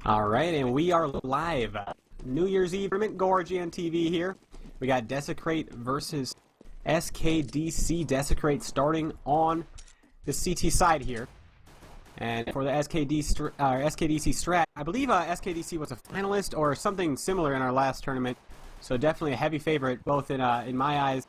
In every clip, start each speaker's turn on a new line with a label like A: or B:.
A: Alright, and we are live. New Year's Eve tournament, Go RGN TV here. We got Desecrate versus SKDC. Desecrate starting on the CT side here. And for the SKDC strat, I believe SKDC was a finalist or something similar in our last tournament. So definitely a heavy favorite, both in my eyes,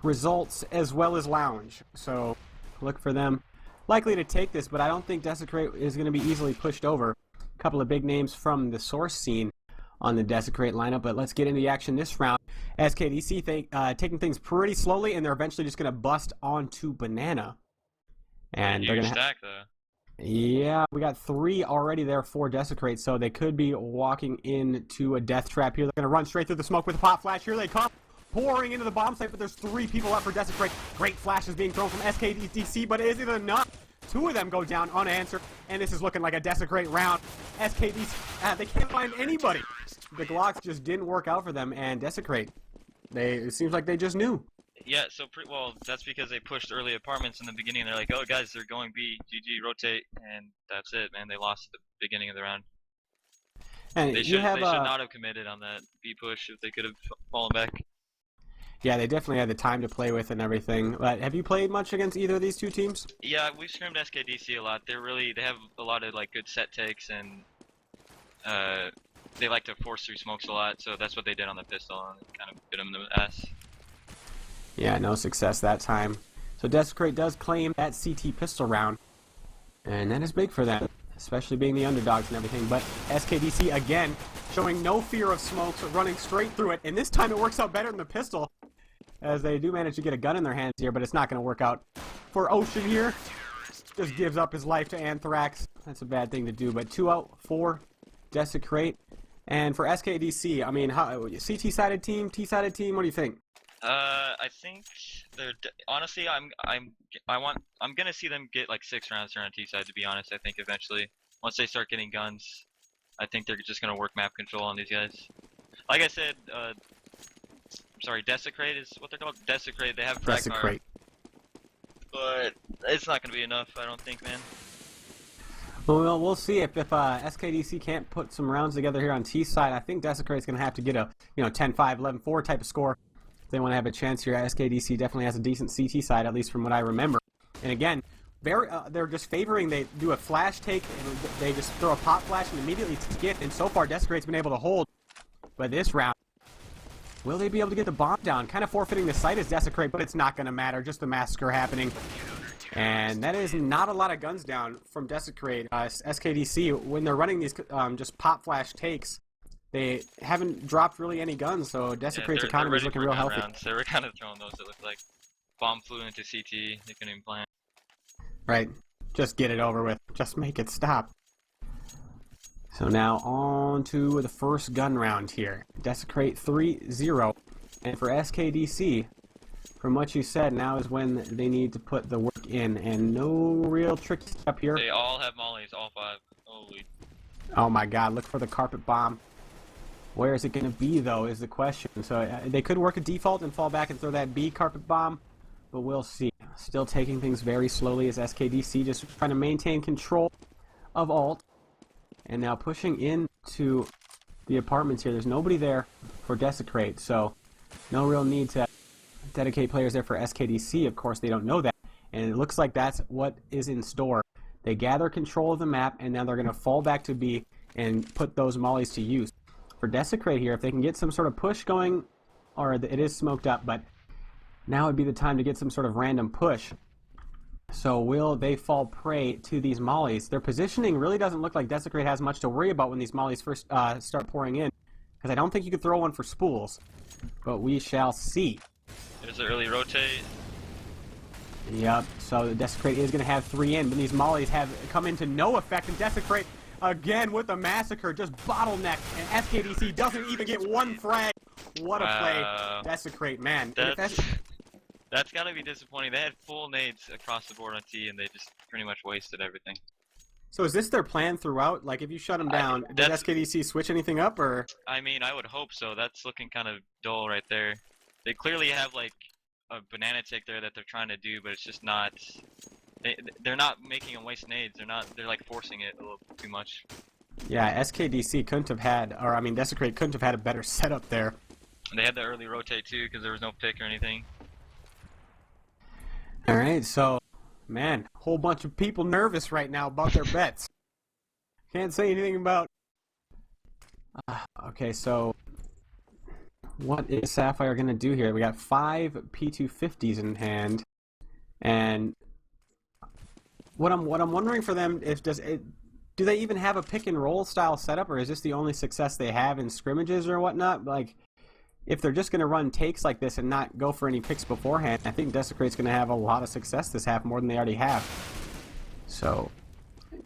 A: results as well as lounge. So look for them likely to take this, but I don't think Desecrate is going to be easily pushed over. A couple of big names from the source scene on the Desecrate lineup, but let's get into the action this round. SKDC taking things pretty slowly, and they're eventually just going to bust onto Banana. And they're going to
B: stack though.
A: Yeah, we got 3 already there for Desecrate, so they could be walking into a death trap here. They're going to run straight through the smoke with a pop flash. Here they come, pouring into the bomb site, but there's 3 people up for Desecrate. Great flashes being thrown from SKDC, but is it enough? 2 of them go down unanswered, and this is looking like a Desecrate round. SKDC, they can't find anybody. The Glocks just didn't work out for them, and Desecrate, it seems like they just knew.
B: Yeah, so well, that's because they pushed early apartments in the beginning, and they're like, oh guys, they're going B, GG, rotate, and that's it, man. They lost at the beginning of the round.
A: And
B: they should not have committed on that B push if they could have fallen back.
A: Yeah, they definitely had the time to play with and everything. But have you played much against either of these 2 teams?
B: Yeah, we've scrimmed SKDC a lot. They have a lot of like good set takes, and they like to force through smokes a lot. So that's what they did on the pistol, and it kind of bit them in the ass.
A: Yeah, no success that time. So Desecrate does claim that CT pistol round, and that is big for them, especially being the underdogs and everything. But SKDC again showing no fear of smokes, running straight through it, and this time it works out better than the pistol, as they do manage to get a gun in their hands here, but it's not going to work out for Ocean here. Just gives up his life to Anthrax. That's a bad thing to do, but 2 out for Desecrate. And for SKDC, I mean, CT-sided team, T-sided team, what do you think?
B: I think they're honestly, I'm gonna see them get like 6 rounds here on T side. To be honest, I think eventually, once they start getting guns, I think they're just gonna work map control on these guys. Like I said, sorry, Desecrate is what they're called. Desecrate. They have frag
A: Desecrate,
B: but it's not gonna be enough. I don't think, man.
A: Well, we'll see if SKDC can't put some rounds together here on T side. I think Desecrate's gonna have to get a 10-5, 11-4 type of score. They want to have a chance here. SKDC definitely has a decent CT side, at least from what I remember. And again, they're just favoring. They do a flash take, and they just throw a pop flash and immediately skip. And so far, Desecrate's been able to hold. But this round, will they be able to get the bomb down? Kind of forfeiting the site as Desecrate, but it's not going to matter. Just the massacre happening. And that is not a lot of guns down from Desecrate. SKDC, when they're running these just pop flash takes, they haven't dropped really any guns, so Desecrate's economy is looking real healthy.
B: They were kind of throwing those that looked like bomb flew into CT. They couldn't even plan.
A: Right. Just get it over with. Just make it stop. So now on to the first gun round here. Desecrate 3-0. And for SKDC, from what you said, now is when they need to put the work in, and no real tricky step here.
B: They all have mollies, all 5. Holy.
A: Oh my god, look for the carpet bomb. Where is it going to be, though, is the question. So they could work a default and fall back and throw that B carpet bomb, but we'll see. Still taking things very slowly as SKDC just trying to maintain control of alt. And now pushing into the apartments here. There's nobody there for Desecrate, so no real need to dedicate players there for SKDC. Of course, they don't know that, and it looks like that's what is in store. They gather control of the map, and now they're going to fall back to B and put those mollies to use. For Desecrate here, if they can get some sort of push going, or it is smoked up, but now would be the time to get some sort of random push. So will they fall prey to these mollies? Their positioning really doesn't look like Desecrate has much to worry about when these mollies first start pouring in, because I don't think you could throw one for spools, but we shall see.
B: There's an early rotate.
A: Yep, so the Desecrate is going to have 3 in, but these mollies have come into no effect, and Desecrate again with the massacre, just bottleneck, and SKDC doesn't even get 1 frag. What a play. Desecrate, man.
B: That's That's gotta be disappointing. They had full nades across the board on T, and they just pretty much wasted everything.
A: So is this their plan throughout? Like, if you shut them down, did SKDC switch anything up, or?
B: I mean, I would hope so. That's looking kind of dull right there. They clearly have like a banana tick there that they're trying to do, but it's just not. They're not making them waste nades. They're not. They're like forcing it a little too much.
A: Yeah, SKDC couldn't have had, or I mean, desecrate couldn't have had a better setup there.
B: And they had the early rotate too, because there was no pick or anything.
A: All right, so, man, whole bunch of people nervous right now about their bets. Can't say anything about. Okay, so what is Sapphire gonna do here? We got 5 P250s in hand, and what I'm wondering for them is do they even have a pick and roll style setup, or is this the only success they have in scrimmages or whatnot? Like, if they're just gonna run takes like this and not go for any picks beforehand, I think Desecrate's gonna have a lot of success this half, more than they already have. So,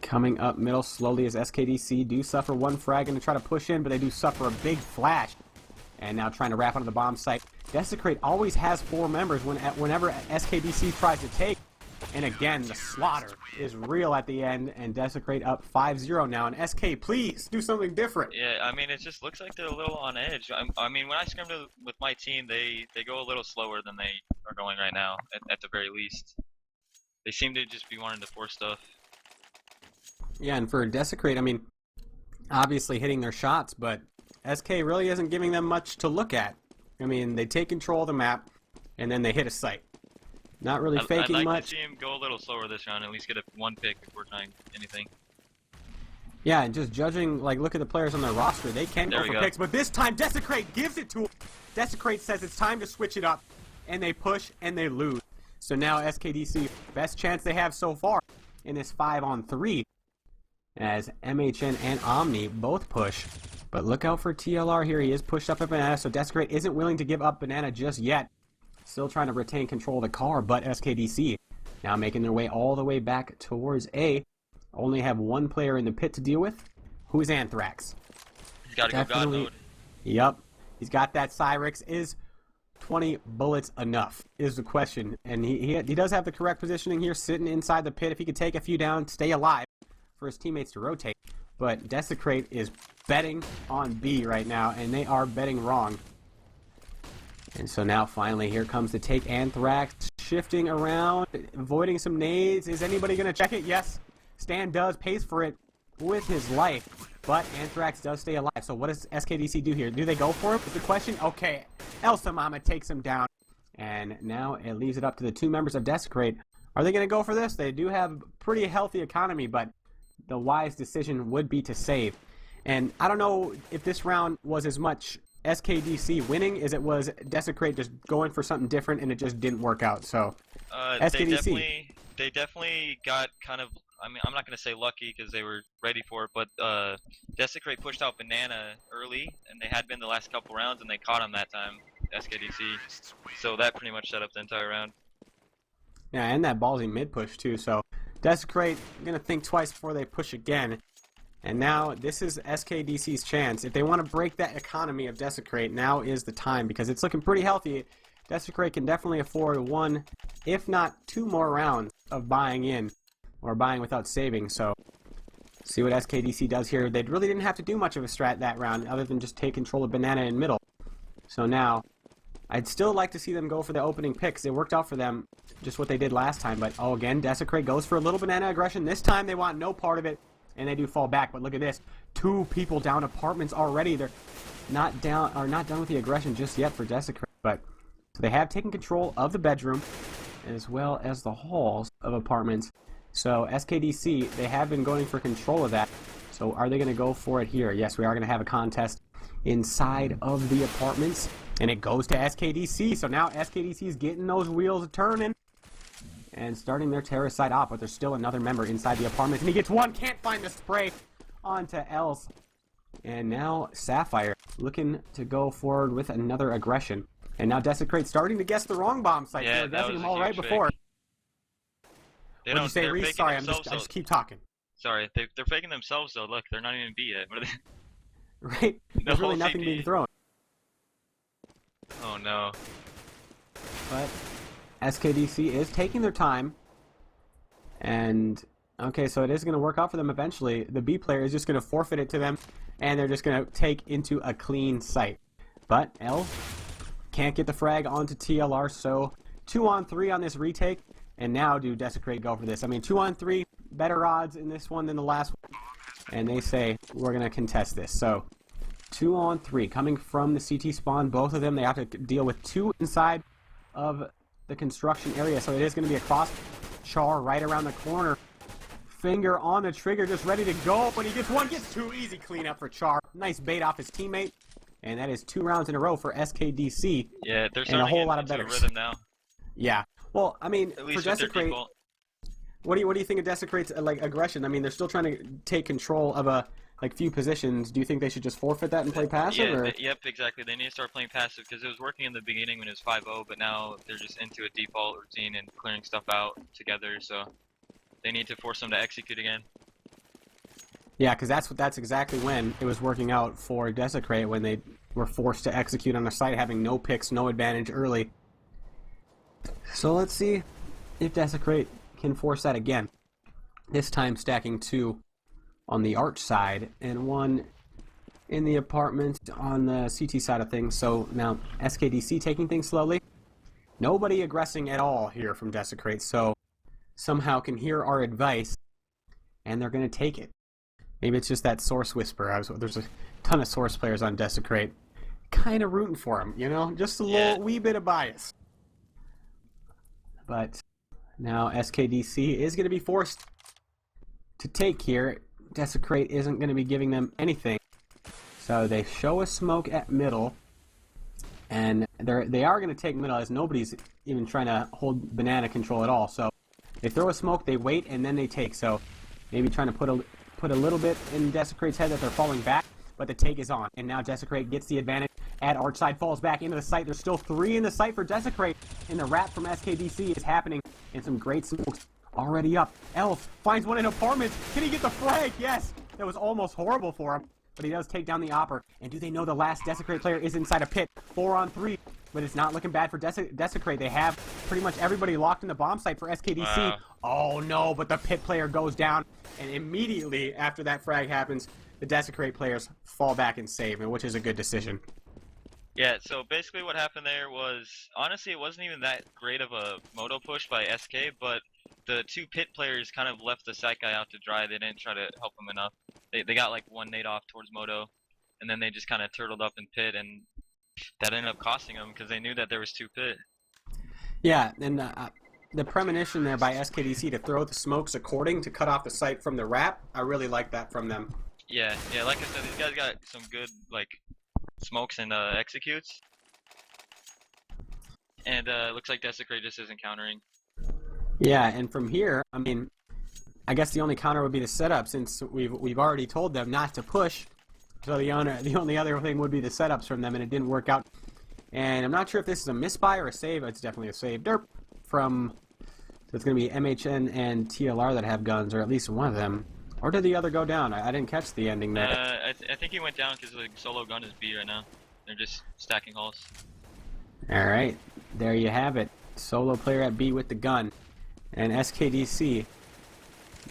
A: coming up middle slowly as SKDC do suffer one frag and to try to push in, but they do suffer a big flash. And now trying to wrap onto the bomb site. Desecrate always has 4 members whenever SKDC tries to take. And again, the slaughter is real at the end, and Desecrate up 5-0 now. And SK, please do something different.
B: Yeah, I mean, it just looks like they're a little on edge. I mean, when I scrimmed with my team, they go a little slower than they are going right now, at the very least. They seem to just be wanting to force stuff.
A: Yeah, and for Desecrate, I mean, obviously hitting their shots, but SK really isn't giving them much to look at. I mean, they take control of the map, and then they hit a site. Not really faking
B: I'd like
A: much.
B: to see him go a little slower this round, at least get one pick before trying anything.
A: Yeah, and just judging, like, look at the players on their roster. They can go for picks, but this time Desecrate gives it to him. Desecrate says it's time to switch it up, and they push, and they lose. So now SKDC, best chance they have so far in this 5-on-3, as MHN and Omni both push. But look out for TLR here. He is pushed up at Banana, so Desecrate isn't willing to give up Banana just yet. Still trying to retain control of the car, but SKDC now making their way all the way back towards A. Only have one player in the pit to deal with. Who's Anthrax?
B: He's got to go God mode.
A: Yep. He's got that Cyrix. Is 20 bullets enough is the question. And he does have the correct positioning here, sitting inside the pit. If he could take a few down, stay alive for his teammates to rotate. But Desecrate is betting on B right now, and they are betting wrong. And so now finally here comes the take. Anthrax shifting around, avoiding some nades. Is anybody going to check it? Yes. Stan does, pays for it with his life. But Anthrax does stay alive. So what does SKDC do here? Do they go for it? Is the question. Okay. Elsa Mama takes him down. And now it leaves it up to the 2 members of Desecrate. Are they going to go for this? They do have a pretty healthy economy, but the wise decision would be to save. And I don't know if this round was as much SKDC winning as it was Desecrate just going for something different, and it just didn't work out. So SKDC,
B: they definitely got kind of. I mean, I'm not gonna say lucky because they were ready for it, but Desecrate pushed out Banana early, and they had been the last couple rounds, and they caught him that time. SKDC, so that pretty much set up the entire round.
A: Yeah, and that ballsy mid push too. So Desecrate gonna think twice before they push again. And now this is SKDC's chance. If they want to break that economy of Desecrate, now is the time, because it's looking pretty healthy. Desecrate can definitely afford 1, if not 2 more rounds of buying in, or buying without saving. So see what SKDC does here. They really didn't have to do much of a strat that round, other than just take control of Banana in middle. So now I'd still like to see them go for the opening picks. It worked out for them, just what they did last time. But oh, again, Desecrate goes for a little Banana aggression. This time they want no part of it. And they do fall back, but look at this. 2 people down apartments already. They're not done with the aggression just yet for Desecrate. But so they have taken control of the bedroom as well as the halls of apartments. So SKDC, they have been going for control of that. So are they going to go for it here? Yes, we are going to have a contest inside of the apartments. And it goes to SKDC. So now SKDC is getting those wheels turning and starting their terrorist side off, but there's still another member inside the apartment, and he gets one, can't find the spray onto Else. And now Sapphire looking to go forward with another aggression. And now Desecrate starting to guess the wrong bomb site.
B: Yeah,
A: they were guessing them all right before.
B: They
A: What'd you say, Reese? Sorry, I just keep talking.
B: Sorry, they're faking themselves though. Look, they're not even B yet. What are they?
A: Right? There's really nothing being thrown.
B: Oh no.
A: But SKDC is taking their time. And, okay, so it is going to work out for them eventually. The B player is just going to forfeit it to them, and they're just going to take into a clean site. But L can't get the frag onto TLR, so 2-on-3 on this retake. And now do Desecrate go for this? I mean, 2-on-3, better odds in this one than the last one. And they say, we're going to contest this. So 2-on-3 coming from the CT spawn. Both of them, they have to deal with 2 inside of the construction area. So it is going to be a cross. Char right around the corner. Finger on the trigger, just ready to go. But he gets one, gets 2. Easy cleanup for Char. Nice bait off his teammate. And that is 2 rounds in a row for SKDC.
B: Yeah, they're
A: and
B: starting
A: a whole
B: to
A: lot
B: get
A: of better
B: rhythm now.
A: Yeah. Well, I mean,
B: At least
A: for Desecrate, what do you think of Desecrate's like aggression? I mean, they're still trying to take control of a few positions. Do you think they should just forfeit that and play passive?
B: Yeah,
A: or?
B: yep, exactly. They need to start playing passive because it was working in the beginning when it was 5-0, but now they're just into a default routine and clearing stuff out together. So they need to force them to execute again.
A: Yeah, because that's exactly when it was working out for Desecrate, when they were forced to execute on the site, having no picks, no advantage early. So let's see if Desecrate can force that again. This time stacking 2 on the arch side and 1 in the apartment on the CT side of things. So now SKDC taking things slowly. Nobody aggressing at all here from Desecrate, so somehow can hear our advice and they're going to take it. Maybe it's just that Source Whisper. There's a ton of Source players on Desecrate. Kind of rooting for him, you know? Just a little wee bit of bias. But now SKDC is going to be forced to take here. Desecrate isn't going to be giving them anything. So they show a smoke at middle. And they are going to take middle, as nobody's even trying to hold banana control at all. So they throw a smoke, they wait, and then they take. So maybe trying to put a little bit in Desecrate's head that they're falling back. But the take is on. And now Desecrate gets the advantage. At arch side, falls back into the site. There's still 3 in the site for Desecrate. And the wrap from SKDC is happening. And some great smokes already up. Elf finds one in apartments. Can he get the frag? Yes. That was almost horrible for him. But he does take down the Opper. And do they know the last Desecrate player is inside a pit? 4-on-3. But it's not looking bad for Desecrate. They have pretty much everybody locked in the bomb site for SKDC.
B: Wow.
A: Oh no, but the pit player goes down. And immediately after that frag happens, the Desecrate players fall back and save, which is a good decision.
B: Yeah, so basically what happened there was, honestly, it wasn't even that great of a moto push by SK, but the 2 pit players kind of left the site guy out to dry. They didn't try to help him enough. They got like 1 nade off towards moto, and then they just kind of turtled up in pit, and that ended up costing them because they knew that there was 2 pit.
A: Yeah, and the premonition there by SKDC to throw the smokes according to cut off the site from the wrap, I really like that from them.
B: Yeah, like I said, these guys got some good, like, smokes and executes. And looks like Desecrate just isn't countering.
A: Yeah, and from here, I mean, I guess the only counter would be the setup, since we've already told them not to push. So the only other thing would be the setups from them, and it didn't work out. And I'm not sure if this is a misbuy or a save. It's definitely a save. Derp from, so it's going to be MHN and TLR that have guns, or at least one of them. Or did the other go down? I didn't catch the ending there.
B: I think he went down because the solo gun is B right now. They're just stacking hulls.
A: Alright, there you have it. Solo player at B with the gun. And SKDC,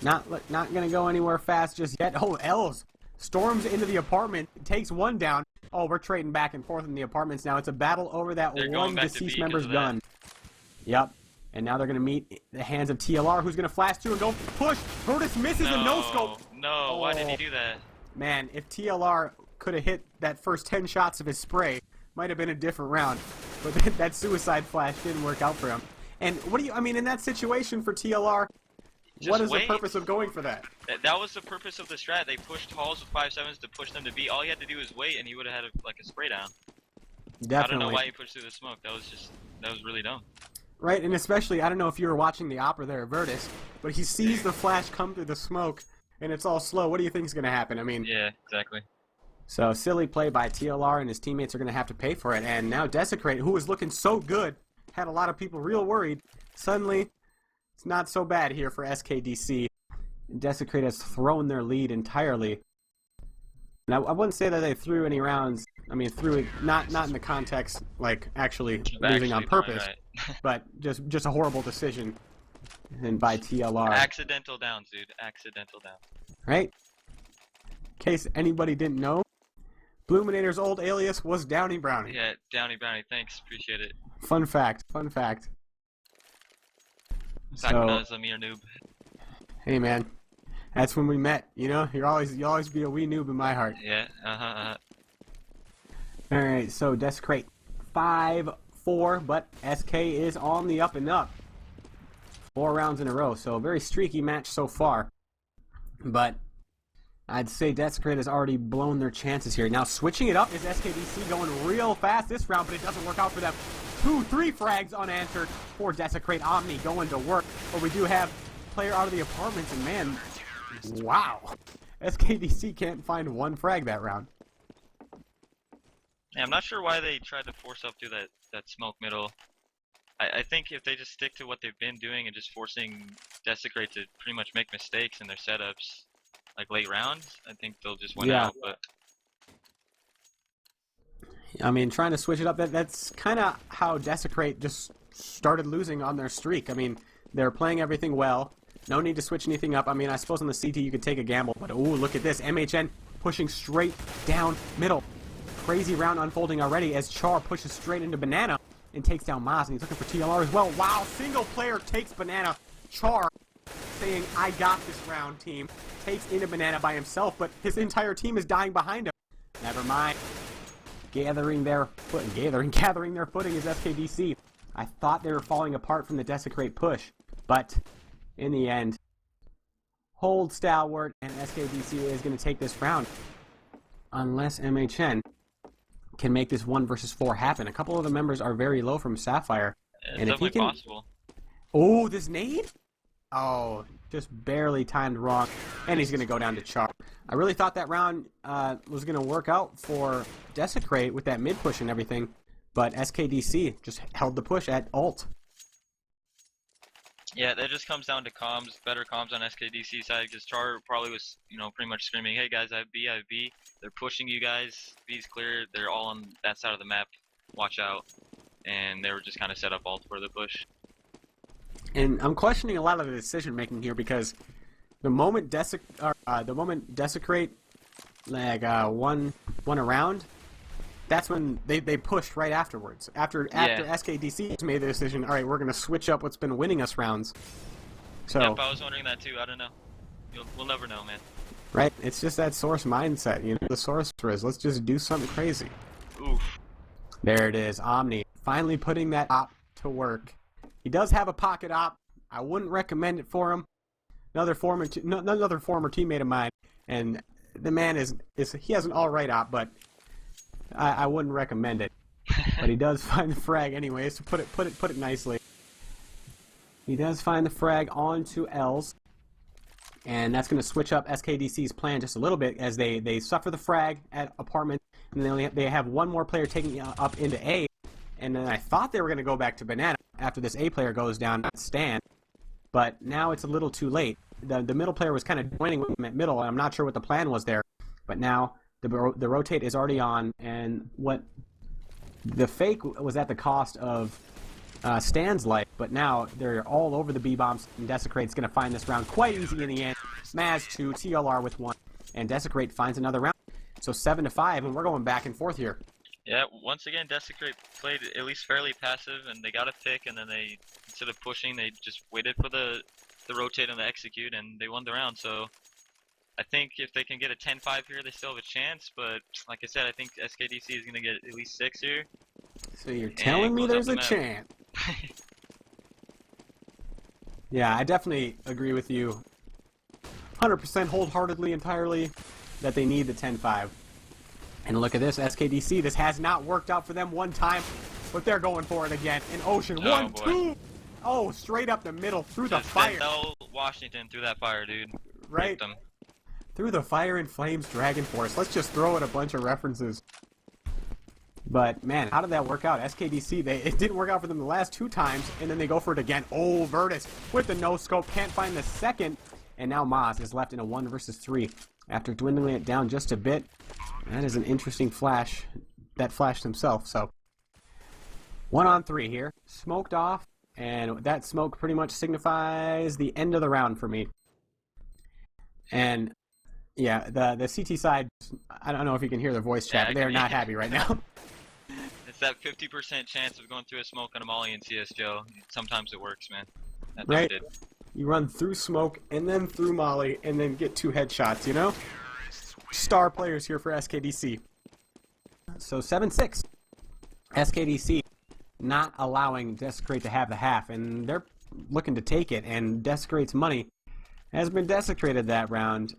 A: not going to go anywhere fast just yet. Oh, Elves storms into the apartment, takes 1 down. Oh, we're trading back and forth in the apartments now. It's a battle over that one deceased member's gun. Yep. And now they're going to meet the hands of TLR, who's going to flash 2 and go push. Virtus misses a no-scope.
B: No, why did he do that?
A: Man, if TLR could have hit that first 10 shots of his spray, might have been a different round. But that suicide flash didn't work out for him. And what do you, I mean, in that situation for TLR, what is the purpose of going for that?
B: That was the purpose of the strat. They pushed halls with 5.7s to push them to B. All he had to do was wait, and he would have had a spray down.
A: Definitely.
B: I don't know why he pushed through the smoke. That was really dumb.
A: Right, and especially, I don't know if you were watching the opera there, Virtus, but he sees the flash come through the smoke, and it's all slow. What do you think is going to happen? I mean...
B: Yeah, exactly.
A: So, silly play by TLR, and his teammates are going to have to pay for it. And now Desecrate, who was looking so good, had a lot of people real worried. Suddenly, it's not so bad here for SKDC. Desecrate has thrown their lead entirely. Now, I wouldn't say that they threw any rounds. I mean, threw it not in the context like actually losing on purpose. but just a horrible decision. And by TLR.
B: Accidental downs, dude. Accidental downs.
A: Right? In case anybody didn't know, Bluminator's old alias was Downy Brownie.
B: Yeah, Downy Brownie. Thanks, appreciate it.
A: Fun fact. Fun fact.
B: Back when I was a mere noob.
A: Hey man, that's when we met. You know, you'll always be a wee noob in my heart.
B: Yeah.
A: All right, so desecrate 5-4, but SK is on the up and up. 4 rounds in a row, so a very streaky match so far. But I'd say desecrate has already blown their chances here. Now switching it up is SKDC going real fast this round, but it doesn't work out for them. 2-3 frags unanswered for desecrate. Omni going to work, but we do have player out of the apartments, and man, wow, SKDC can't find 1 frag that round.
B: Yeah, I'm not sure why they tried to force up through that smoke middle. I think if they just stick to what they've been doing and just forcing desecrate to pretty much make mistakes in their setups, like late rounds, I think they'll just win out. But
A: I mean, trying to switch it up, that's kind of how desecrate just started losing on their streak. I mean, they're playing everything well. No need to switch anything up. I mean, I suppose on the CT you could take a gamble, but ooh, look at this. MHN pushing straight down middle. Crazy round unfolding already as Char pushes straight into Banana and takes down Maz, and he's looking for TLR as well. Wow, single player takes Banana. Char saying, I got this round, team. Takes into Banana by himself, but his entire team is dying behind him. Never mind. Gathering their footing is SKDC. I thought they were falling apart from the desecrate push, but in the end, hold stalwart, and SKDC is going to take this round. Unless MHN can make this 1 versus 4 happen. A couple of the members are very low from Sapphire.
B: it's
A: and if he
B: definitely
A: can...
B: possible.
A: Oh, this nade? Oh, just barely timed wrong. And he's going to go down to Char. I really thought that round was going to work out for Desecrate with that mid push and everything. But SKDC just held the push at ult.
B: Yeah, that just comes down to comms, better comms on SKDC side, because Char probably was, pretty much screaming, hey guys, I have B, I have B. They're pushing you guys. B's clear. They're all on that side of the map. Watch out. And they were just kind of set up ult for the push.
A: And I'm questioning a lot of the decision making here because the moment Desecrate like won a round, that's when they pushed right afterwards. After SKDC made the decision, all right, we're gonna switch up what's been winning us rounds. So
B: yep, I was wondering that too. I don't know. We'll never know, man.
A: Right? It's just that source mindset, the sorceress. Let's just do something crazy.
B: Oof.
A: There it is, Omni finally putting that op to work. He does have a pocket op. I wouldn't recommend it for him. Another former teammate of mine, and the man he has an alright op, but I wouldn't recommend it. But he does find the frag anyways, to put it nicely. He does find the frag onto Els, and that's going to switch up SKDC's plan just a little bit as they suffer the frag at apartment, and then they have one more player taking up into A, and then I thought they were going to go back to Banana after this A player goes down at Stan, but now it's a little too late. The middle player was kind of joining with him at middle, and I'm not sure what the plan was there, but now the rotate is already on, and what the fake was at the cost of Stan's life, but now they're all over the B-bombs, and Desecrate's going to find this round quite easy in the end. Maz 2, TLR with 1, and Desecrate finds another round. So 7-5, and we're going back and forth here.
B: Yeah, once again, Desecrate played at least fairly passive, and they got a pick, and then they, instead of pushing, they just waited for the rotate and the execute, and they won the round. So I think if they can get a 10-5 here, they still have a chance, but like I said, I think SKDC is going to get at least 6 here.
A: So you're telling me there's a chance? Yeah, I definitely agree with you 100% wholeheartedly, entirely, that they need the 10-5. And look at this, SKDC, this has not worked out for them one time, but they're going for it again. In Ocean, 1-2! Oh, straight up the middle, through the fire.
B: No, Washington through that fire, dude.
A: Right? Through the fire and flames, Dragon Force. Let's just throw in a bunch of references. But, man, how did that work out? SKDC, it didn't work out for them the last 2 times, and then they go for it again. Oh, Virtus with the no-scope, can't find the second. And now Maz is left in a 1 versus 3 after dwindling it down just a bit. That is an interesting flash that flashed himself, so. 1-on-3 here. Smoked off, and that smoke pretty much signifies the end of the round for me. And yeah, the CT side, I don't know if you can hear their voice chat, but they're not happy right now.
B: It's that 50% chance of going through a smoke on a molly in CS, Joe. Sometimes it works, man. That
A: Right?
B: did.
A: You run through smoke, and then through molly, and then get 2 headshots, you know? Star players here for SKDC. So 7-6. SKDC not allowing Desecrate to have the half, and they're looking to take it, and Desecrate's money has been desecrated that round.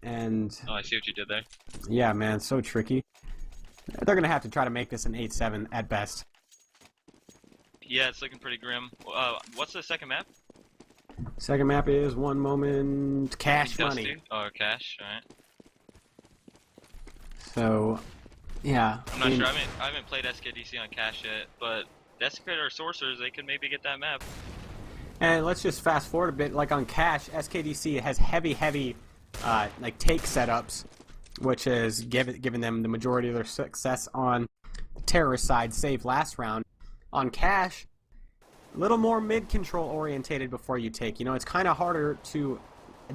A: And
B: Oh, I see what you did there.
A: yeah, man, so tricky. They're gonna have to try to make this an 8-7 at best.
B: Yeah, it's looking pretty grim. What's the second map?
A: Second map is one moment cash
B: Dusty.
A: money.
B: Oh, cash. All right.
A: So, yeah.
B: I'm not sure. I haven't played SKDC on cash yet, but Desecrate or Sorcerers, they could maybe get that map.
A: And let's just fast forward a bit. Like on cash, SKDC has heavy like take setups, which has given them the majority of their success on the terrorist side, save last round. On cash, a little more mid control orientated before you take. You know, it's kind of harder to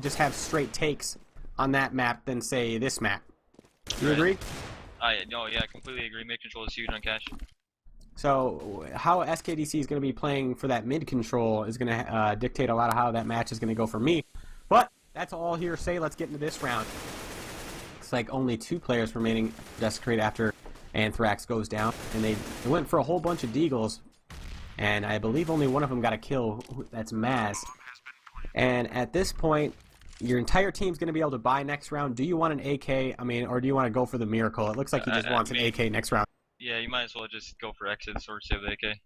A: just have straight takes on that map than say this map. You agree?
B: No, yeah, I completely agree. Mid control is huge on cash.
A: So how SKDC is going to be playing for that mid control is going to dictate a lot of how that match is going to go for me. But that's all hearsay. Let's get into this round. Looks like only 2 players remaining Desecrate after Anthrax goes down, and they went for a whole bunch of deagles, and I believe only one of them got a kill. That's Maz. And at this point, your entire team's going to be able to buy next round. Do you want an AK? I mean, or do you want to go for the miracle? It looks like he just wants an AK next round.
B: Yeah, you might as well just go for exits or save the AK.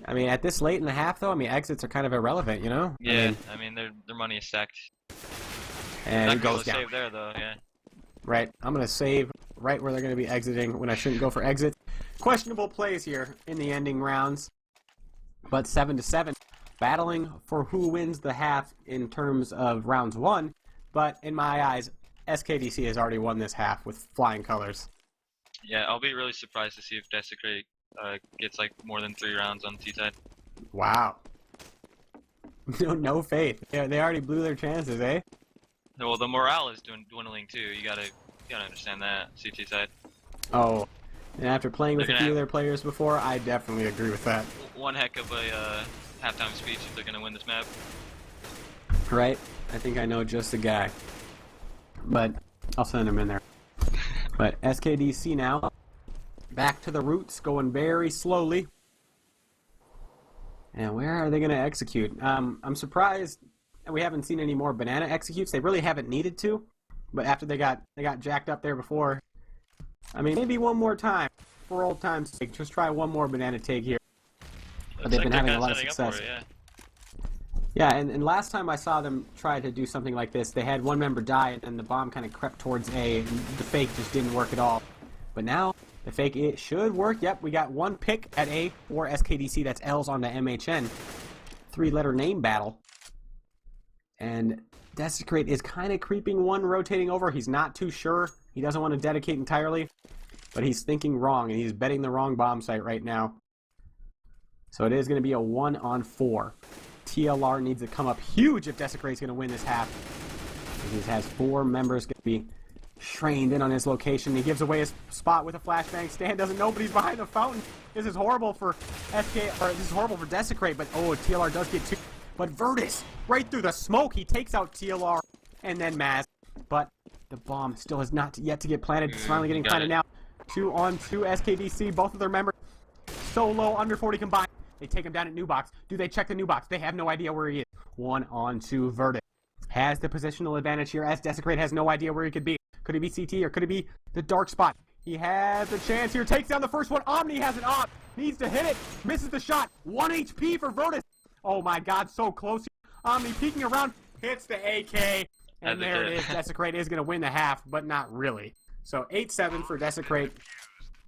A: I mean, at this late in the half, though, I mean, exits are kind of irrelevant, you know?
B: Yeah, I mean their money is stacked.
A: And
B: Not
A: he goes
B: to
A: down.
B: save there though, yeah.
A: Right, I'm going to save right where they're going to be exiting when I shouldn't go for exit. Questionable plays here in the ending rounds, but 7-7. Battling for who wins the half in terms of rounds 1, but in my eyes, SKDC has already won this half with flying colors.
B: Yeah, I'll be really surprised to see if Desecrate gets like more than 3 rounds on the T-side.
A: Wow. No faith. Yeah, they already blew their chances, eh?
B: Well, the morale is dwindling too. You gotta understand that, CT side.
A: Oh, and after playing with
B: They're
A: a
B: gonna
A: few of their players before, I definitely agree with that.
B: One heck of a halftime speech if they're gonna win this map.
A: Right? I think I know just the guy. But I'll send him in there. But SKDC now, back to the roots, going very slowly. And where are they going to execute? I'm surprised we haven't seen any more banana executes. They really haven't needed to, but after they got jacked up there before, I mean, maybe one more time for old time's sake. Just try one more banana take here. But they've been having a lot of success.
B: It, yeah.
A: Yeah, and last time I saw them try to do something like this, they had one member die, and the bomb kind of crept towards A, and the fake just didn't work at all. But now, the fake, it should work. Yep, we got one pick at A for SKDC. That's L's on the MHN. 3-letter name battle. And Desecrate is kind of creeping one, rotating over. He's not too sure. He doesn't want to dedicate entirely. But he's thinking wrong, and he's betting the wrong bomb site right now. So it is going to be a 1-on-4. TLR needs to come up huge if Desecrate's going to win this half. He has 4 members going to be trained in on his location. He gives away his spot with a flashbang. Stan doesn't know, but he's behind the fountain. This is horrible for this is horrible for Desecrate, but oh, TLR does get 2. But Virtus, right through the smoke, he takes out TLR and then Maz. But the bomb still has not yet to get planted. It's finally getting planted now. 2-on-2 SKDC, both of their members so low, under 40 combined. They take him down at new box. Do they check the new box? They have no idea where he is. 1-on-2 Virtus has the positional advantage here as Desecrate has no idea where he could be. Could he be CT or could it be the dark spot? He has a chance here. Takes down the first one. Omni has an op. Needs to hit it. Misses the shot. 1 HP for Virtus. Oh my god, so close. Omni peeking around. Hits the AK. And there it is. Desecrate is going to win the half, but not really. So 8-7 for Desecrate.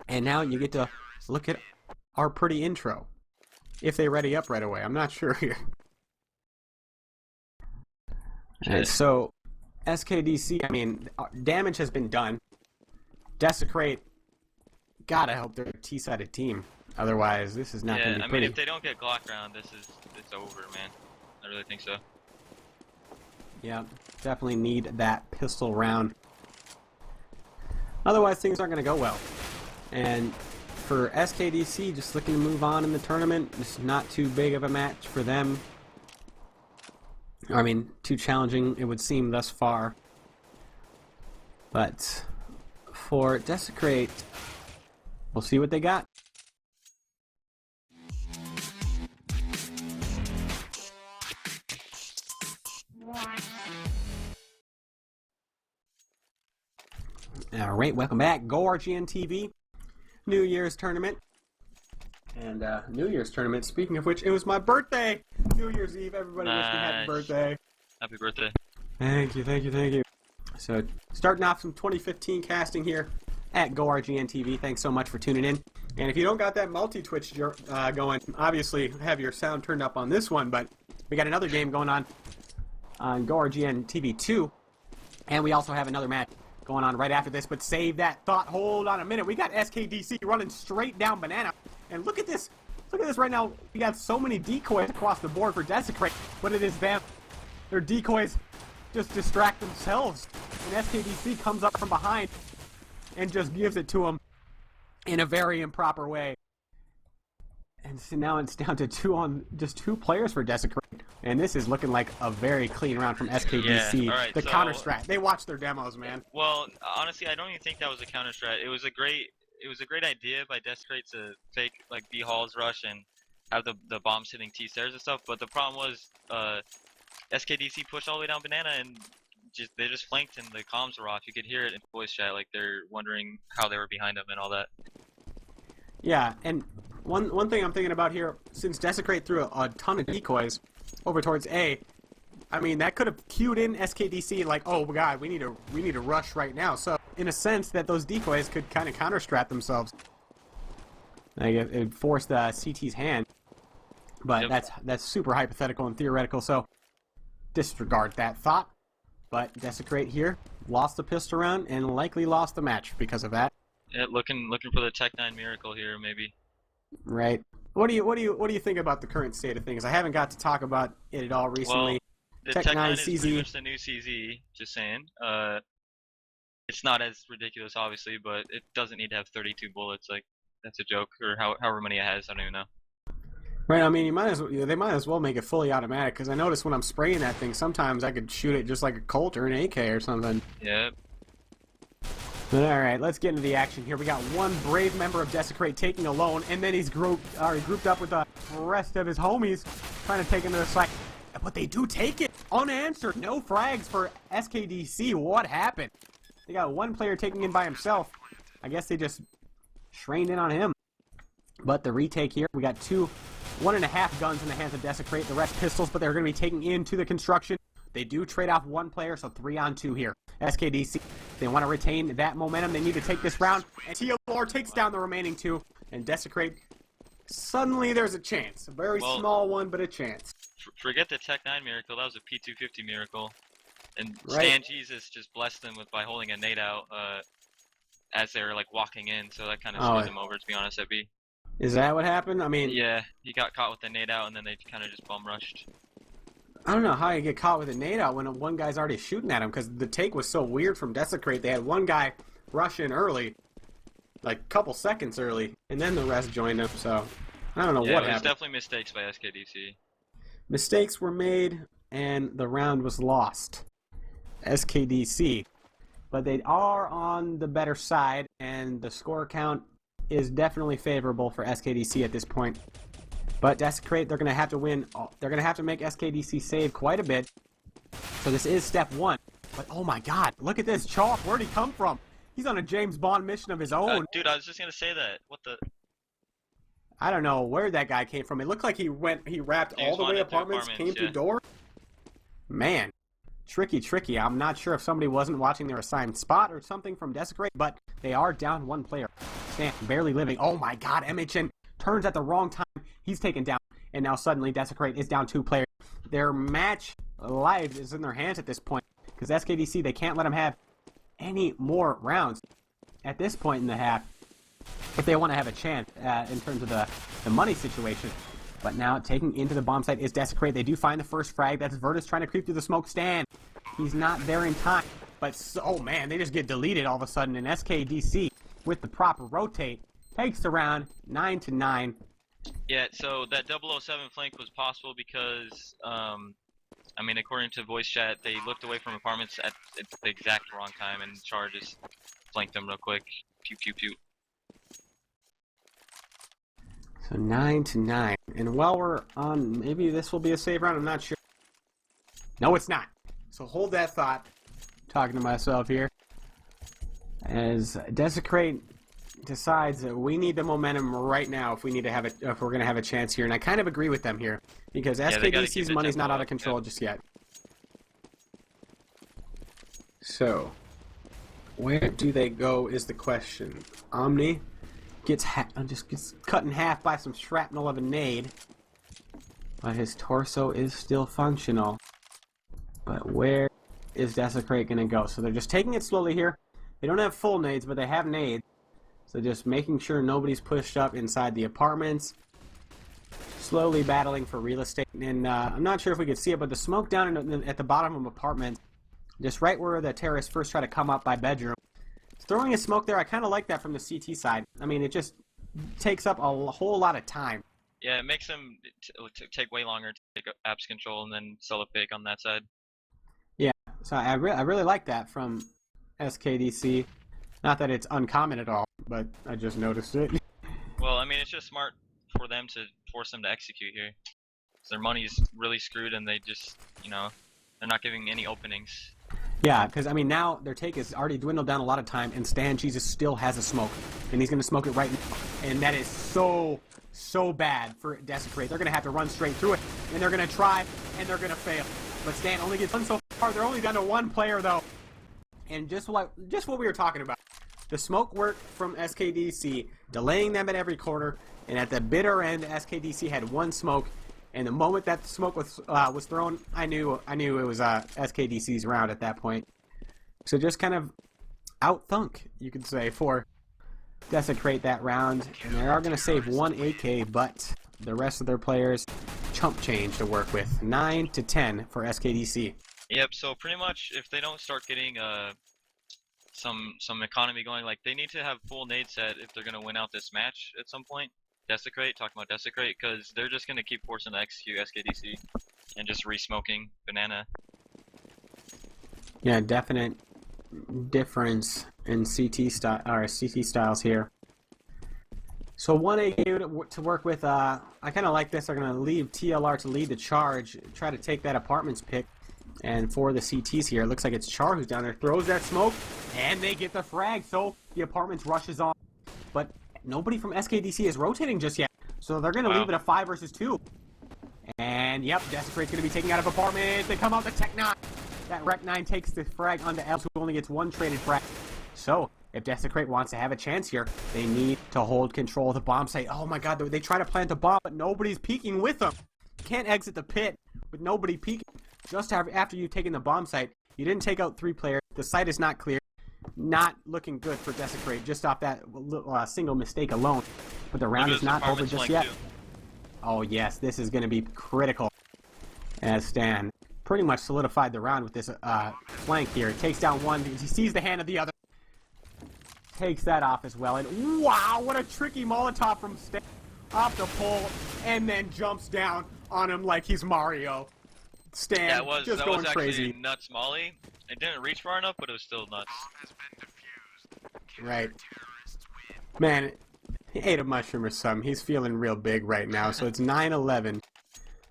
A: And now you get to look at our pretty intro. If they ready up right away. I'm not sure here. Alright, so SKDC, I mean, damage has been done. Desecrate, gotta help their T-sided team. Otherwise, this is not going to be
B: I
A: pretty.
B: mean, if they don't get Glock round, it's over, man. I really think so.
A: Yeah, definitely need that pistol round. Otherwise, things aren't going to go well. And for SKDC, just looking to move on in the tournament, just not too big of a match for them. I mean, too challenging, it would seem, thus far. But for Desecrate, we'll see what they got. Alright, welcome back. Go RGN TV. New Year's tournament. And New Year's tournament, speaking of which, it was my birthday! New Year's Eve, everybody wish me happy birthday.
B: Happy birthday.
A: Thank you, thank you, thank you. So, starting off some 2015 casting here at Go RGN TV. Thanks so much for tuning in. And if you don't got that multi-twitch going, obviously have your sound turned up on this one, but we got another game going on Go RGN TV 2. And we also have another match going on right after this, but save that thought. Hold on a minute. We got SKDC running straight down Banana. And look at this. Look at this right now. We got so many decoys across the board for Desecrate, but it is them. Their decoys just distract themselves. And SKDC comes up from behind and just gives it to them in a very improper way. And so now it's down to just two players for Desecrate. And this is looking like a very clean round from SKDC.
B: Yeah, alright,
A: the
B: so,
A: counter strat. They watch their demos, man.
B: Well, honestly, I don't even think that was a counter strat. It was a great idea by Desecrate to fake like B halls rush and have the bombs hitting T stairs and stuff. But the problem was SKDC pushed all the way down Banana and they just flanked and the comms were off. You could hear it in voice chat, like they're wondering how they were behind them and all that.
A: Yeah, and one thing I'm thinking about here, since Desecrate threw a ton of decoys over towards A, I mean that could have cued in SKDC like, oh god, we need to rush right now. So in a sense that those decoys could kind of counter strat themselves. Like it forced CT's hand, but
B: Yep.
A: that's super hypothetical and theoretical. So disregard that thought. But Desecrate here lost the pistol round and likely lost the match because of that.
B: Yeah, looking for the Tech 9 miracle here, maybe.
A: Right. What do you think about the current state of things? I haven't got to talk about it at all recently.
B: Well, the
A: Tech
B: Tech
A: 9
B: 9 is
A: CZ.
B: pretty much the new CZ, just saying. It's not as ridiculous, obviously, but it doesn't need to have 32 bullets. Like, that's a joke, or however many it has, I don't even know.
A: Right. I mean, they might as well make it fully automatic because I notice when I'm spraying that thing, sometimes I could shoot it just like a Colt or an AK or something.
B: Yeah.
A: All right, let's get into the action here. We got one brave member of Desecrate taking alone, and then he's grouped up with the rest of his homies trying to take him to the side. But they do take it unanswered. No frags for SKDC. What happened? They got one player taking in by himself. I guess they just trained in on him. But the retake here, we got 1.5 guns in the hands of Desecrate, the rest pistols, but they're going to be taking into the construction. They do trade off one player, so 3-on-2 here. SKDC, if they want to retain that momentum, they need to take this round. And TLR takes down the remaining two, and Desecrate, suddenly there's a chance. A very small one, but a chance.
B: Forget the Tech 9 miracle, that was a P250 miracle. And
A: Right.
B: Stan Jesus just blessed them by holding a nade out as they were like walking in, so that kind of screwed them over, to be honest, at B.
A: Is that what happened? I mean,
B: Yeah, he got caught with the nade out, and then they kind of just bum rushed.
A: I don't know how you get caught with a nade out when one guy's already shooting at him, because the take was so weird from Desecrate. They had one guy rush in early, like a couple seconds early, and then the rest joined him, so I don't know what
B: Yeah, it was
A: happened.
B: definitely mistakes by SKDC.
A: Mistakes were made, and the round was lost. SKDC. But they are on the better side, and the score count is definitely favorable for SKDC at this point. But Desecrate, they're going to have to win. They're going to have to make SKDC save quite a bit. So this is step one. But oh my god, look at this. Chalk, where'd he come from? He's on a James Bond mission of his own.
B: Dude, I was just going to say that. What the...
A: I don't know where that guy came from. It looked like he wrapped all the way apartments, came through door. Man, tricky. I'm not sure if somebody wasn't watching their assigned spot or something from Desecrate, but they are down one player. Stan, barely living. Oh my god, MHN turns at the wrong time. He's taken down, and now suddenly Desecrate is down 2 players. Their match life is in their hands at this point, because SKDC, they can't let them have any more rounds at this point in the half. if they want to have a chance in terms of the money situation. But now taking into the bomb site is Desecrate. They do find the first frag. That's Virtus trying to creep through the smoke stand. He's not there in time. But, oh man, they just get deleted all of a sudden. And SKDC, with the proper rotate, takes the round 9-9.
B: Yeah, so that 007 flank was possible because, I mean, according to voice chat, they looked away from apartments at the exact wrong time, and Char just flanked them real quick. Pew, pew, pew.
A: So 9-9. And while we're on, maybe this will be a save round, I'm not sure. No, it's not. So hold that thought. Talking to myself here. As Desecrate decides that we need the momentum right now if we need to have if we're gonna have a chance here, and I kind of agree with them here because SKDC's money's not out of control just yet. So, where do they go is the question. Omni gets cut in half by some shrapnel of a nade, but his torso is still functional. But where is Desecrate gonna go? So they're just taking it slowly here. They don't have full nades, but they have nades. So just making sure nobody's pushed up inside the apartments. Slowly battling for real estate. And I'm not sure if we could see it, but the smoke down at the bottom of apartments, just right where the terrorists first try to come up by bedroom. Throwing a smoke there, I kind of like that from the CT side. I mean, it just takes up a whole lot of time.
B: Yeah, it makes them take way longer to take apps control and then sell a pick on that side.
A: Yeah, so I really like that from SKDC. Not that it's uncommon at all, but I just noticed it.
B: Well, I mean, it's just smart for them to force them to execute here. Because their money's really screwed and they just, you know, they're not giving any openings.
A: Yeah, because, I mean, now their take is already dwindled down a lot of time, and Stan Jesus still has a smoke. And he's going to smoke it right now. And that is so bad for Desecrate. They're going to have to run straight through it. And they're going to try, and they're going to fail. But Stan only gets one so far. They're only down to one player, though. And just what we were talking about. The smoke work from SKDC, delaying them at every corner, and at the bitter end, SKDC had one smoke, and the moment that the smoke was thrown, I knew it was SKDC's round at that point. So just kind of out-thunk, you could say, for Desecrate that round, and they are going to save one AK, but the rest of their players chump change to work with. 9-10 for SKDC.
B: Yep, so pretty much if they don't start getting some economy going, like they need to have full nade set if they're going to win out this match at some point. Desecrate, talking about Desecrate, because they're just going to keep forcing to execute SKDC and just re-smoking banana.
A: Yeah, definite difference in CT styles here. So 1 AU to work with. I kind of like this. They're going to leave TLR to lead the charge, try to take that apartments pick. And for the CTs here, it looks like it's Char who's down there, throws that smoke, and they get the frag, so the apartments rushes on. But nobody from SKDC is rotating just yet, so they're going to leave it a 5 versus 2. And, yep, Desecrate's going to be taking out of apartments. They come out the Tech 9. That Rec 9 takes the frag onto Els, who only gets one traded frag. So, if Desecrate wants to have a chance here, they need to hold control of the bomb site. Oh my god, they try to plant a bomb, but nobody's peeking with them. You can't exit the pit with nobody peeking. Just after you've taken the bomb site, you didn't take out 3 players. The site is not clear. Not looking good for Desecrate just off that single mistake alone. But the round is not over just yet. Oh yes, this is going to be critical. As Stan pretty much solidified the round with this flank here. Takes down one. He sees the hand of the other. Takes that off as well. And wow, what a tricky Molotov from Stan. Off the pole and then jumps down on him like he's Mario. Stan
B: that was
A: going
B: actually
A: crazy.
B: Nuts Molly. It didn't reach far enough, but it was still nuts.
A: Right. Man, he ate a mushroom or something. He's feeling real big right now. So it's 9-11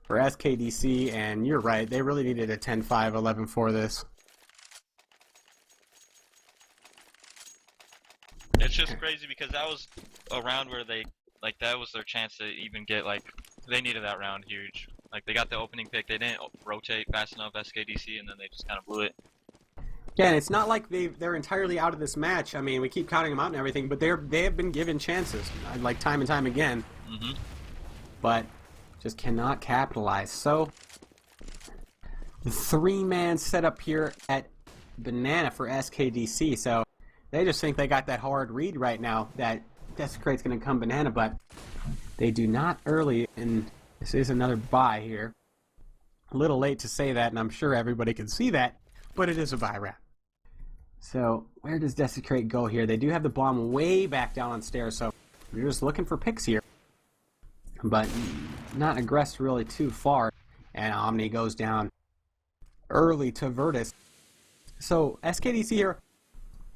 A: for SKDC, and you're right. They really needed a 10-5, 11 for this.
B: It's just crazy because that was a round where they, like, that was their chance to even get, like, they needed that round huge. Like, they got the opening pick, they didn't rotate fast enough, SKDC, and then they just kind of blew it.
A: Yeah, and it's not like they're entirely out of this match. I mean, we keep counting them out and everything, but they have been given chances, like time and time again.
B: Mm-hmm.
A: But just cannot capitalize. So, the 3-man setup here at Banana for SKDC. So, they just think they got that hard read right now that Desecrate's going to come banana, but they do not early, and this is another buy here. A little late to say that, and I'm sure everybody can see that, but it is a buy round. So where does Desecrate go here? They do have the bomb way back down on stairs, so we're just looking for picks here. But not aggressed really too far. And Omni goes down early to Virtus. So SKDC here,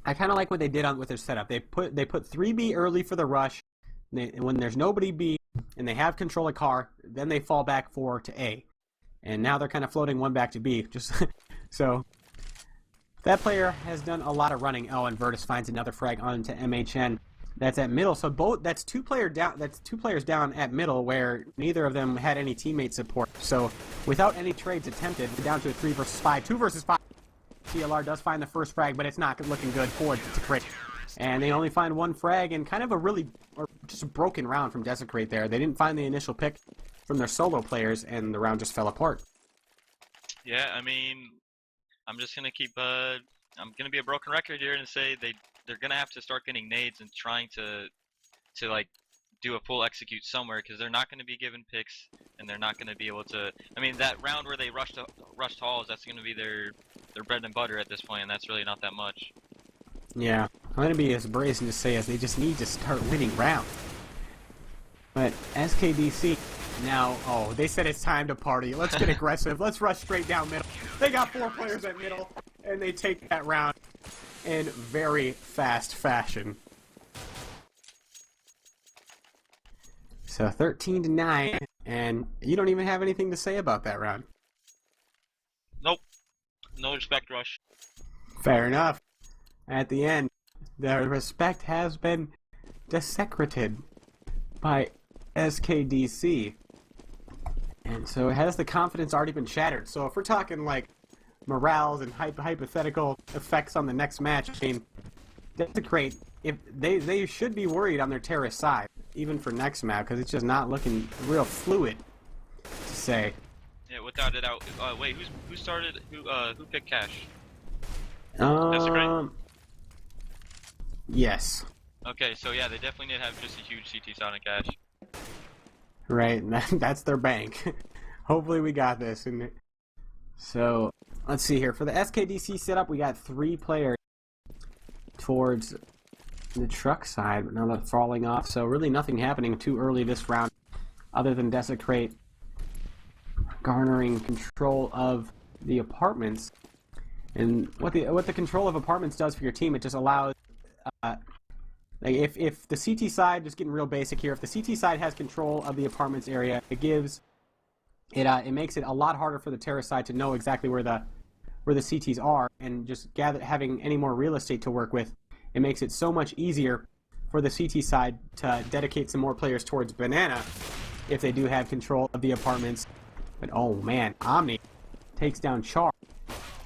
A: I kind of like what they did with their setup. They put 3B early for the rush. When there's nobody B and they have control of car, then they fall back 4 to A. And now they're kind of floating 1 back to B. Just so that player has done a lot of running. Oh, and Virtus finds another frag onto MHN. That's at middle. So that's two players down at middle, where neither of them had any teammate support. So without any trades attempted, we're down to a 3 versus 5, 2 versus 5. CLR does find the first frag, but it's not looking good for Desecrate. And they only find 1 frag, and kind of just a broken round from Desecrate there. They didn't find the initial pick from their solo players, and the round just fell apart.
B: Yeah, I mean, I'm just gonna keep I'm gonna be a broken record here and say they're gonna have to start getting nades and trying to like do a full execute somewhere, because they're not gonna be given picks, and they're not gonna be able to. I mean, that round where they rushed halls, that's gonna be their bread and butter at this point, and that's really not that much.
A: Yeah, I'm gonna be as brazen to say as they just need to start winning rounds. But SKDC now, oh, they said it's time to party. Let's get aggressive. Let's rush straight down middle. They got 4 players at middle, and they take that round in very fast fashion. So 13-9, and you don't even have anything to say about that round.
B: Nope. No respect rush.
A: Fair enough. At the end, the respect has been desecrated by SKDC. And so has the confidence already been shattered? So if we're talking like morales and hypothetical effects on the next match, I mean, Desecrate, if they should be worried on their terrorist side, even for next map, because it's just not looking real fluid, to say.
B: Yeah, without a doubt. Wait, who started? Who picked Cash?
A: Desecrate? Yes.
B: Okay, so yeah, they definitely need to have just a huge CT Sonic Cash.
A: Right, that's their bank. Hopefully we got this. So, let's see here. For the SKDC setup, we got 3 players towards the truck side, but now they're falling off. So really nothing happening too early this round, other than Desecrate garnering control of the apartments. And what the control of apartments does for your team, it just allows... like if the CT side, just getting real basic here, if the CT side has control of the apartments area, it makes it a lot harder for the terrorist side to know exactly where the CTs are, and just having any more real estate to work with, it makes it so much easier for the CT side to dedicate some more players towards Banana if they do have control of the apartments. But oh man, Omni takes down Char.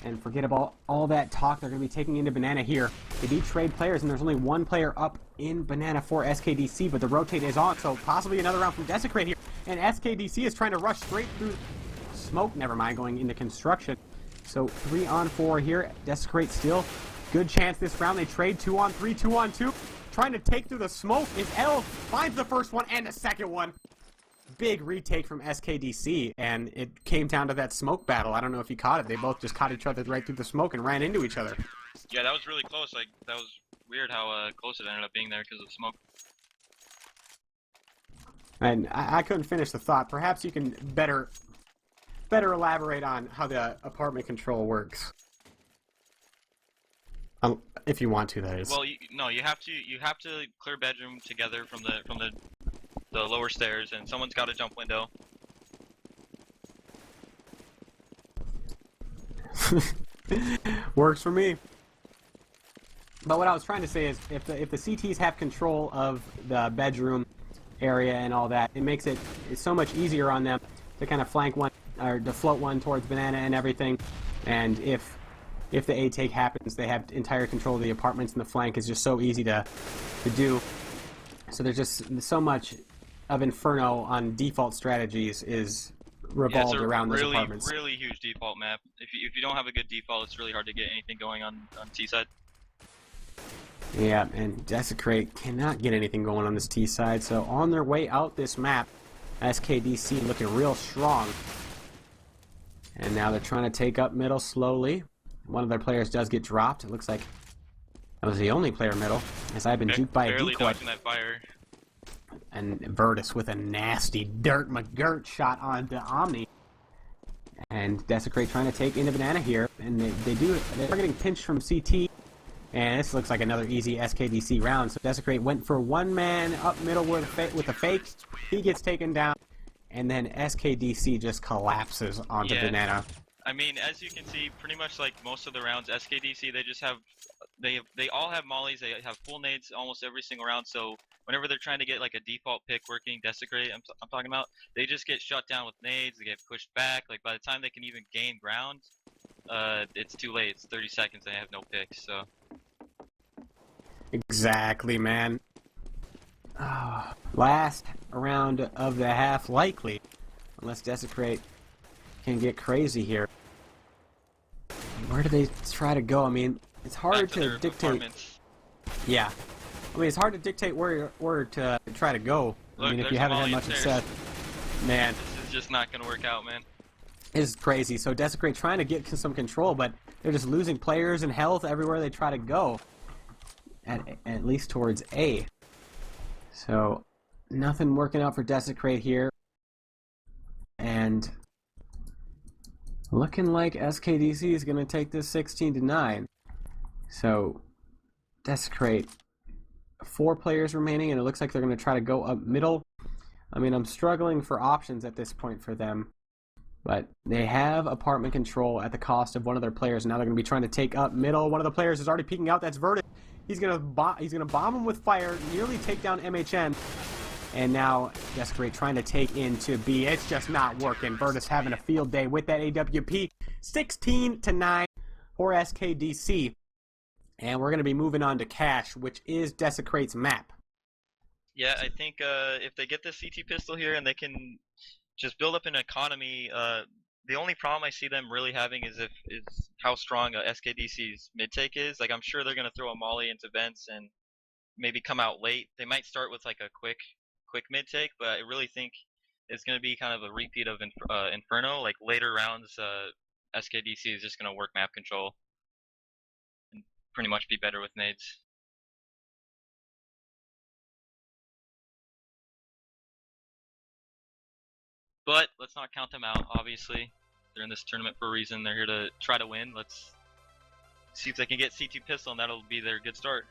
A: And forget about all that talk, they're going to be taking into Banana here. They do trade players, and there's only 1 player up in Banana for SKDC, but the rotate is on, so possibly another round from Desecrate here. And SKDC is trying to rush straight through smoke, never mind, going into construction. So 3 on 4 here, Desecrate still. Good chance this round, they trade 2 on 3, 2 on 2. Trying to take through the smoke is L, finds the first one and the second one. Big retake from SKDC, and it came down to that smoke battle. I don't know if you caught it. They both just caught each other right through the smoke and ran into each other.
B: Yeah, that was really close. Like, that was weird how close it ended up being there because of smoke.
A: And I couldn't finish the thought. Perhaps you can better elaborate on how the apartment control works. If you want to, that is.
B: Well, you have to clear bedroom together from the lower stairs, and someone's got to jump window.
A: Works for me. But what I was trying to say is, if the CTs have control of the bedroom area and all that, it makes it so much easier on them to kind of flank one or to float one towards Banana and everything. And if the A take happens, they have entire control of the apartments, and the flank is just so easy to do. So there's just so much of Inferno on default strategies is revolved around those apartments.
B: Really huge default map. If you don't have a good default, it's really hard to get anything going on T side.
A: Yeah, and Desecrate cannot get anything going on this T side, so on their way out this map, SKDC looking real strong. And now they're trying to take up middle slowly. One of their players does get dropped. It looks like that was the only player middle, as I've been juked by a
B: barely
A: decoy.
B: dodging that fire.
A: And Virtus with a nasty Dirt McGirt shot onto Omni. And Desecrate trying to take into Banana here, and they're getting pinched from CT. And this looks like another easy SKDC round. So Desecrate went for one man up middle with a fake. He gets taken down, and then SKDC just collapses onto Banana.
B: I mean, as you can see, pretty much like most of the rounds, SKDC they just have they all have mollies. They have full nades almost every single round. So whenever they're trying to get like a default pick working, Desecrate I'm talking about, they just get shut down with nades. They get pushed back. Like by the time they can even gain ground, it's too late. It's 30 seconds. And they have no picks. So.
A: Exactly, man. Last round of the half, likely, unless Desecrate can get crazy here. Where do they try to go? I mean, it's hard to dictate. Yeah, I mean, it's hard to dictate where to try to go.
B: Look,
A: I mean, if you haven't had much success, man,
B: this is just not gonna work out, man.
A: This is crazy. So Desecrate trying to get some control, but they're just losing players and health everywhere they try to go. At least towards A. So nothing working out for Desecrate here. And looking like SKDC is going to take this 16-9. So Desecrate, 4 players remaining, and it looks like they're going to try to go up middle. I mean, I'm struggling for options at this point for them. But they have apartment control at the cost of one of their players. Now they're going to be trying to take up middle. One of the players is already peeking out. That's Virtus. He's gonna bomb him with fire, nearly take down MHN, and now Desecrate trying to take into B. It's just not working. Virtus having a field day with that AWP. 16-9 for SKDC, and we're gonna be moving on to Cash, which is Desecrate's map.
B: Yeah, I think if they get the CT pistol here and they can just build up an economy, the only problem I see them really having is how strong SKDC's mid take is. Like I'm sure they're gonna throw a molly into vents and maybe come out late. They might start with like a quick mid take, but I really think it's gonna be kind of a repeat of Inferno. Like later rounds, SKDC is just gonna work map control and pretty much be better with nades. But let's not count them out, obviously. They're in this tournament for a reason. They're here to try to win. Let's see if they can get CT pistol, and that'll be their good start.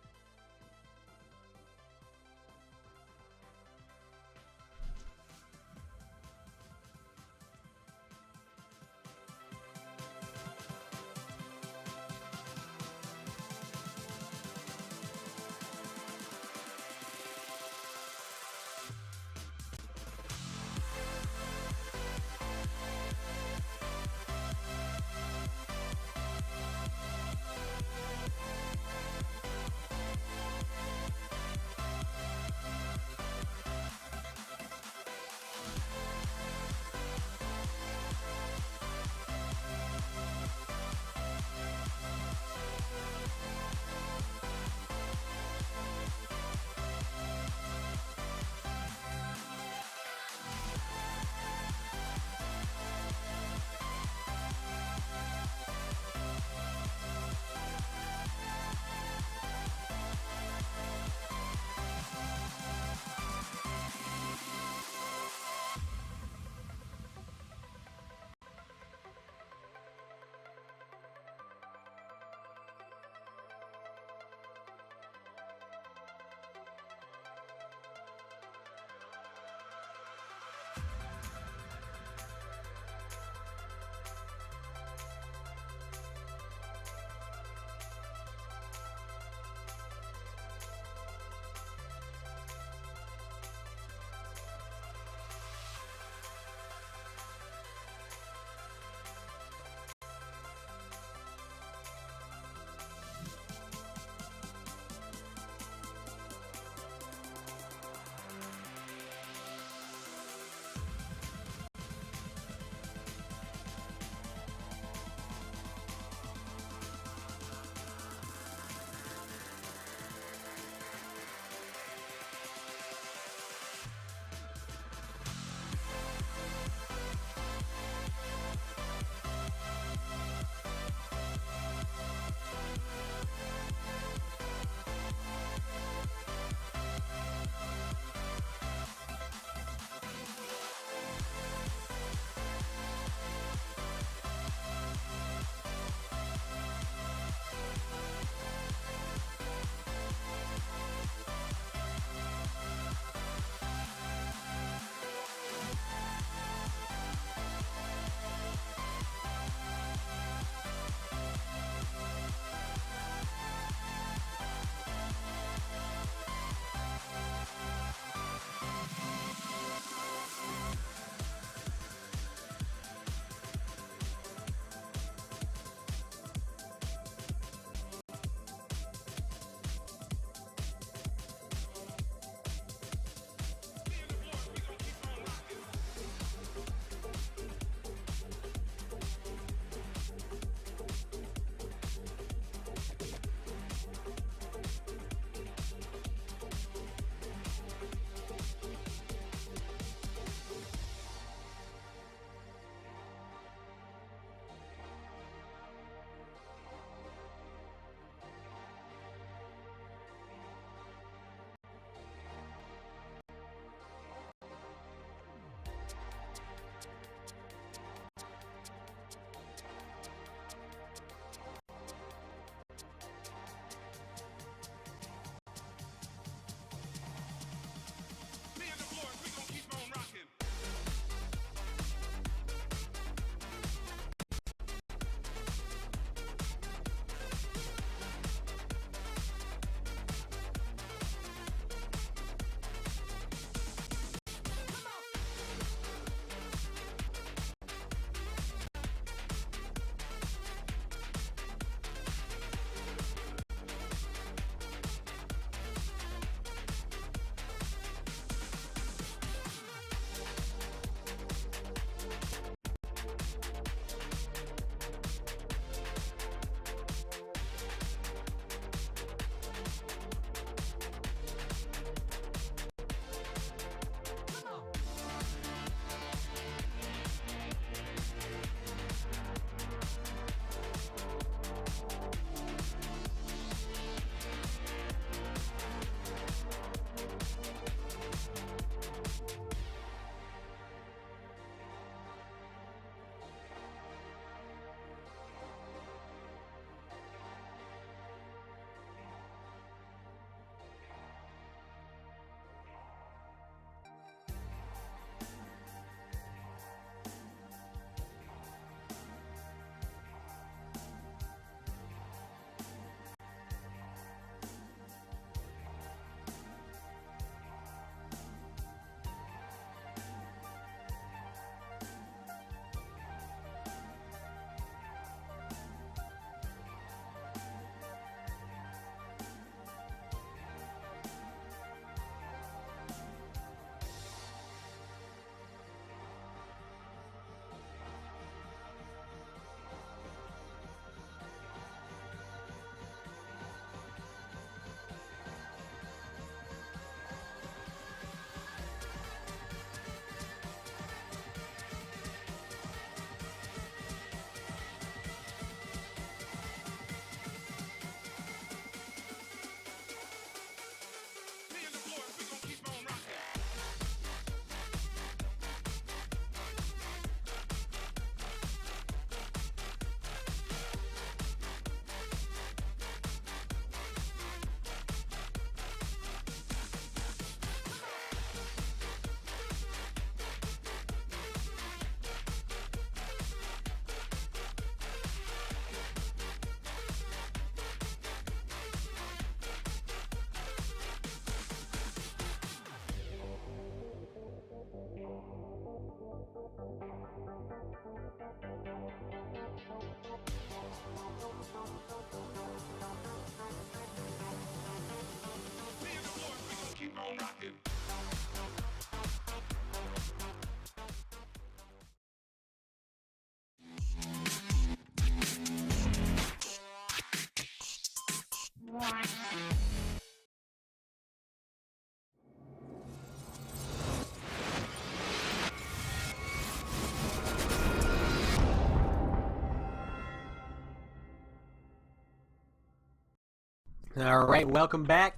A: Alright, welcome back.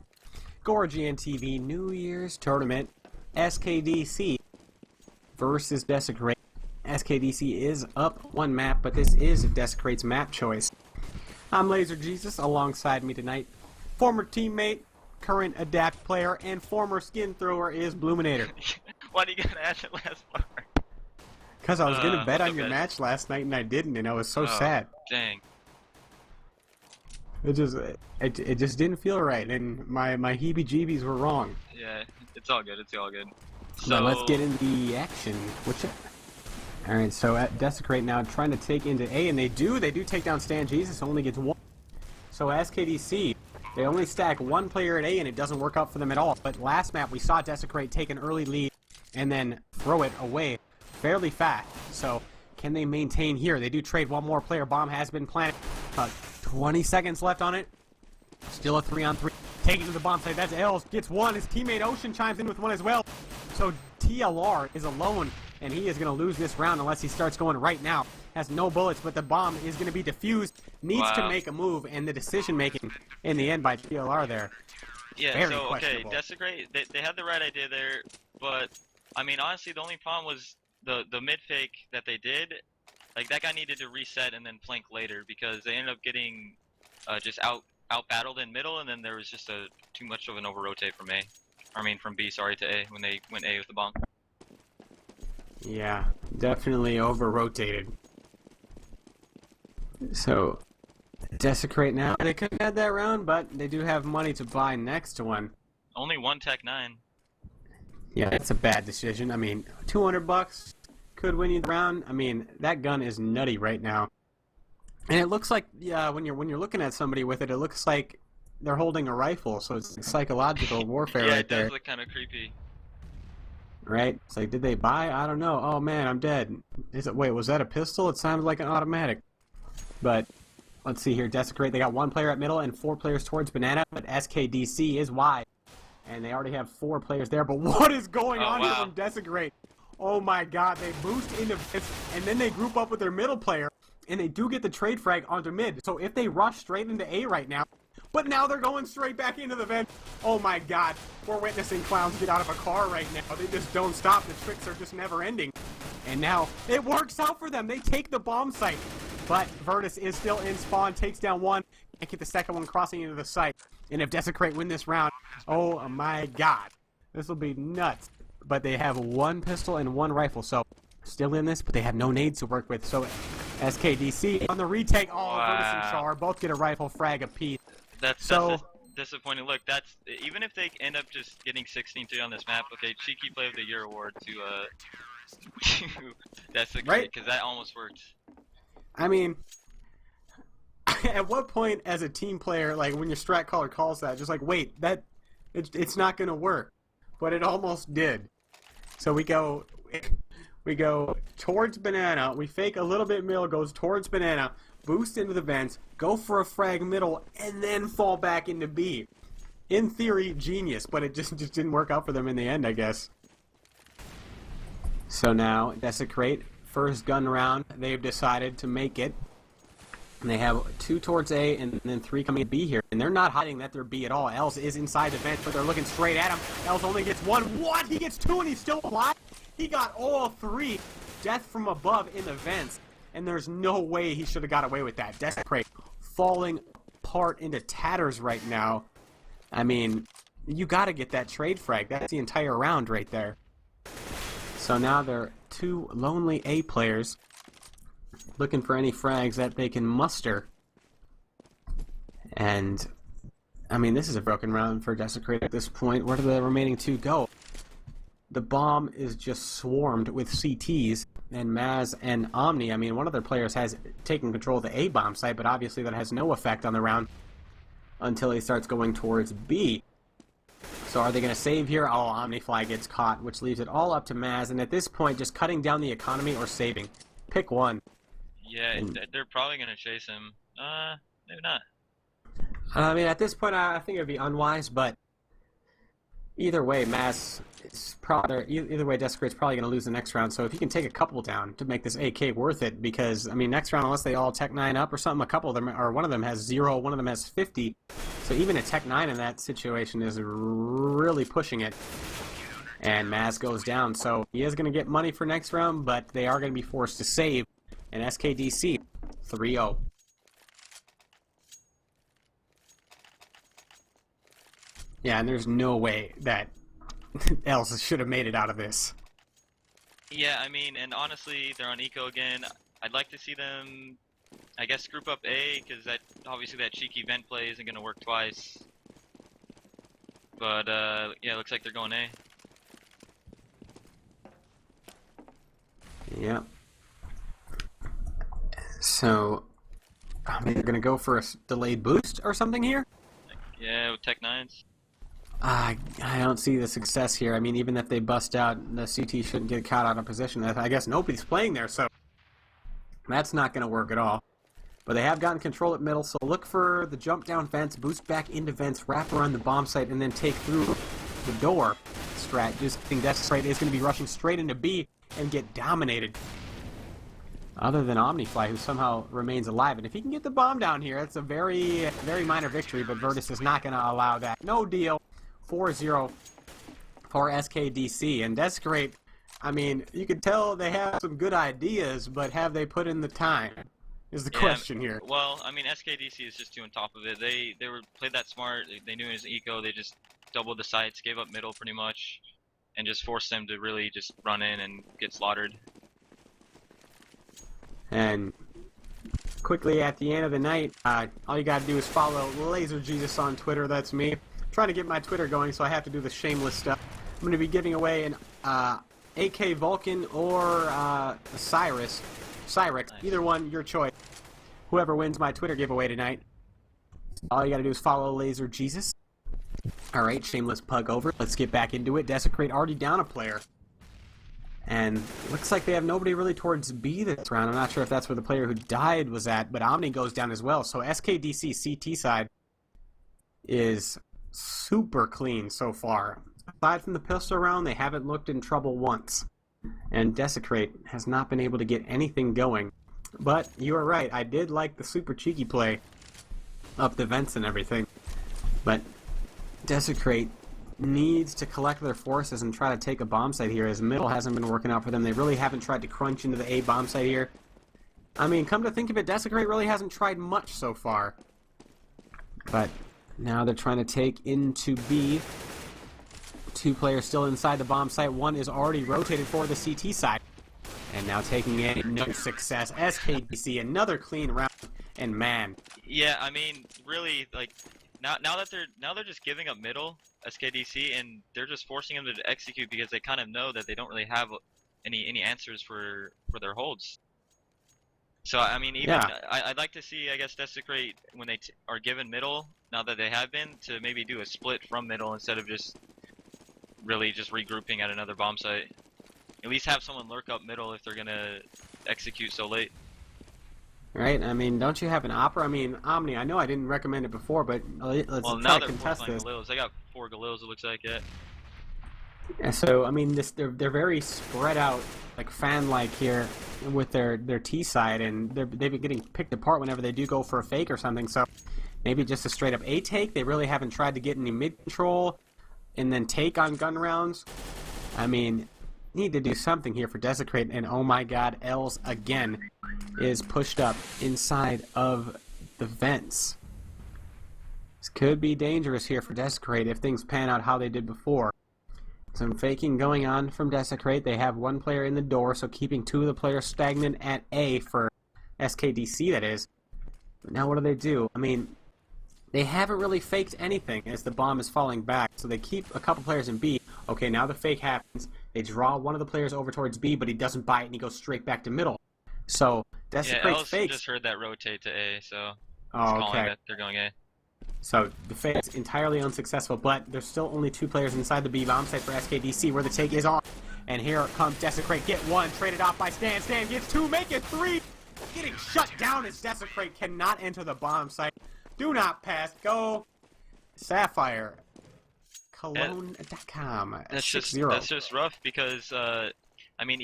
A: RGN TV New Year's Tournament. SKDC versus Desecrate. SKDC is up one map, but this is Desecrate's map choice. I'm Laser Jesus. Alongside me tonight, former teammate, current adapt player, and former skin thrower is Bluminator.
B: Why do you gotta add that last part?
A: Because I was going to bet on your
B: bet?
A: match last night and I didn't, and I was so sad.
B: Dang.
A: It just didn't feel right, and my heebie-jeebies were wrong.
B: Yeah, it's all good. It's all good.
A: So
B: So
A: let's get into the action. All right, so at Desecrate now trying to take into A, and they do take down Stan Jesus. Only gets one. So SKDC, they only stack one player at A, and it doesn't work out for them at all. But last map we saw Desecrate take an early lead and then throw it away fairly fast. So can they maintain here? They do trade one more player. Bomb has been planted. 20 seconds left on it. Still a 3-on-3. Taking to the bomb site. That's Els. Gets one. His teammate Ocean chimes in with one as well. So TLR is alone, and he is going to lose this round unless he starts going right now. Has no bullets, but the bomb is going to be defused. Needs to make a move, and the decision-making in the end by TLR there.
B: yeah,
A: Very
B: so okay,
A: questionable.
B: Desecrate, they had the right idea there, but I mean honestly the only problem was the mid fake that they did. Like that guy needed to reset and then flank later because they ended up getting just out battled in middle, and then there was just too much of an over rotate from A. I mean from B, sorry, to A when they went A with the bomb.
A: Yeah, definitely over-rotated. So, Desecrate now. They could have had that round, but they do have money to buy next one.
B: Only one Tech 9.
A: Yeah, that's a bad decision. I mean, $200 could win you the round. I mean, that gun is nutty right now. And it looks like, yeah, when you're looking at somebody with it, it looks like they're holding a rifle, so it's psychological warfare
B: Yeah,
A: right
B: it does
A: there.
B: look kind of creepy.
A: Right? It's like, did they buy? I don't know. Oh man, I'm dead. Wait, was that a pistol? It sounded like an automatic. But let's see here. Desecrate, they got one player at middle and 4 players towards Banana, but SKDC is wide. And they already have 4 players there. But what is going on here from Desecrate? Oh my god, they boost into this, and then they group up with their middle player, and they do get the trade frag onto mid. So if they rush straight into A right now, but now they're going straight back into the vent. Oh my god, we're witnessing clowns get out of a car right now. They just don't stop. The tricks are just never ending. And now it works out for them. They take the bomb site. But Virtus is still in spawn, takes down one, and get the second one crossing into the site. And if Desecrate win this round, oh my god, this will be nuts. But they have 1 pistol and 1 rifle, so still in this, but they have no nades to work with. So SKDC on the retake. Oh, Virtus and Char both get a rifle frag apiece.
B: That's a disappointing look. That's even if they end up just getting 16-3 on this map. Okay, cheeky play of the year award to Desecrate, because that almost worked.
A: I mean, at what point as a team player, like when your strat caller calls that, just like, wait, it's not gonna work, but it almost did. So we go towards Banana, we fake a little bit middle, goes towards Banana, boost into the vents, go for a frag middle, and then fall back into B. In theory, genius, but it just didn't work out for them in the end, I guess. So now, Desecrate, first gun round, they've decided to make it. And they have 2 towards A and then 3 coming at B here. And they're not hiding that they're B at all. Els is inside the vent, but they're looking straight at him. Els only gets 1. What? He gets 2 and he's still alive? He got all 3. Death from above in the vents. And there's no way he should have got away with that. Desecrate falling apart into tatters right now. I mean, you got to get that trade frag. That's the entire round right there. So now they're 2 lonely A players looking for any frags that they can muster. And, I mean, this is a broken round for Desecrate at this point. Where do the remaining 2 go? The bomb is just swarmed with CTs, and Maz and Omni. I mean, one of their players has taken control of the A bomb site, but obviously that has no effect on the round until he starts going towards B. So are they going to save here? Oh, Omnifly gets caught, which leaves it all up to Maz, and at this point, just cutting down the economy or saving. Pick one.
B: Yeah, they're probably gonna chase him. Maybe not.
A: I mean, at this point, I think it would be unwise, but Either way, Mass is probably either way. Desecrate's probably going to lose the next round. So if you can take a couple down to make this AK worth it, because I mean, next round unless they all Tech 9 up or something, a couple of them or one of them has 0, one of them has 50. So even a Tech 9 in that situation is really pushing it. And Maz goes down, so he is going to get money for next round, but they are going to be forced to save. And SKDC 3-0. Yeah, and there's no way that Elsa should have made it out of this.
B: Yeah, I mean, and honestly, they're on eco again. I'd like to see them, I guess, group up A, because that obviously that cheeky vent play isn't going to work twice. But yeah, it looks like they're going A.
A: Yep. So, I mean, they're going to go for a delayed boost or something here?
B: Yeah, with Tech 9s.
A: I don't see the success here. I mean, even if they bust out, the CT shouldn't get caught out of position. I guess nobody's playing there, so that's not going to work at all. But they have gotten control at middle, so look for the jump down vents, boost back into vents, wrap around the bomb site, and then take through the door. Strat just think Desecrate is going to be rushing straight into B and get dominated. Other than Omnifly, who somehow remains alive. And if he can get the bomb down here, it's a very, very minor victory, but Virtus is not going to allow that. No deal. 4-0 for SKDC. And Desecrate, I mean, you can tell they have some good ideas, but have they put in the time? Is the question here.
B: Well, I mean, SKDC is just too on top of it. They played that smart. They knew it was eco. They just doubled the sites, gave up middle pretty much, and just forced them to really just run in and get slaughtered.
A: And quickly at the end of the night, all you gotta do is follow Laser Jesus on Twitter. That's me. I'm trying to get my Twitter going, so I have to do the shameless stuff. I'm going to be giving away an AK Vulcan or a Cyrex. Nice. Either one, your choice. Whoever wins my Twitter giveaway tonight. All you gotta do is follow Laser Jesus. Alright, shameless pug over. Let's get back into it. Desecrate already down a player. And looks like they have nobody really towards B this round. I'm not sure if that's where the player who died was at, but Omni goes down as well. So SKDC CT side is super clean so far. Aside from the pistol round, they haven't looked in trouble once. And Desecrate has not been able to get anything going. But you are right, I did like the super cheeky play up the vents and everything. But Desecrate needs to collect their forces and try to take a bomb site here, as middle hasn't been working out for them. They really haven't tried to crunch into the A bomb site here. I mean, come to think of it, Desecrate really hasn't tried much so far. But now they're trying to take into B. 2 players still inside the bomb site. One is already rotated for the CT side. And now taking A, no success. SKDC, another clean round. And man.
B: Yeah, I mean, really, like, now that they're just giving up middle, SKDC, and they're just forcing them to execute because they kind of know that they don't really have any answers for their holds. So I mean, even I'd like to see, I guess, Desecrate when they are given middle, now that they have been, to maybe do a split from middle instead of just really just regrouping at another bomb site. At least have someone lurk up middle if they're gonna execute so late.
A: Right? I mean, don't you have an Opera? I mean, Omni, I know I didn't recommend it before, but let's try to contest this.
B: Galils. They got 4 Galils, it looks like, yeah.
A: Yeah, so, I mean, they're very spread out, like fan-like here with their T side, and they've been getting picked apart whenever they do go for a fake or something, so maybe just a straight-up A take. They really haven't tried to get any mid-control and then take on gun rounds. I mean, need to do something here for Desecrate, and oh my god, Els again is pushed up inside of the vents. This could be dangerous here for Desecrate if things pan out how they did before. Some faking going on from Desecrate. They have 1 player in the door, so keeping 2 of the players stagnant at A for SKDC, that is. But now what do? I mean, they haven't really faked anything as the bomb is falling back, so they keep a couple players in B. Okay, now the fake happens. They draw one of the players over towards B, but he doesn't buy it, and he goes straight back to middle. So, Desecrate's fakes.
B: Just heard that rotate to A, so
A: oh, okay.
B: That they're going A.
A: So, the fake is entirely unsuccessful, but there's still only 2 players inside the B bomb site for SKDC, where the take is on. And here comes Desecrate. Get 1, traded off by Stan. Stan gets 2, make it 3! Getting shut down as Desecrate cannot enter the bomb site. Do not pass. Go. Sapphire Cologne.com.
B: That's
A: 6-0.
B: just rough because I mean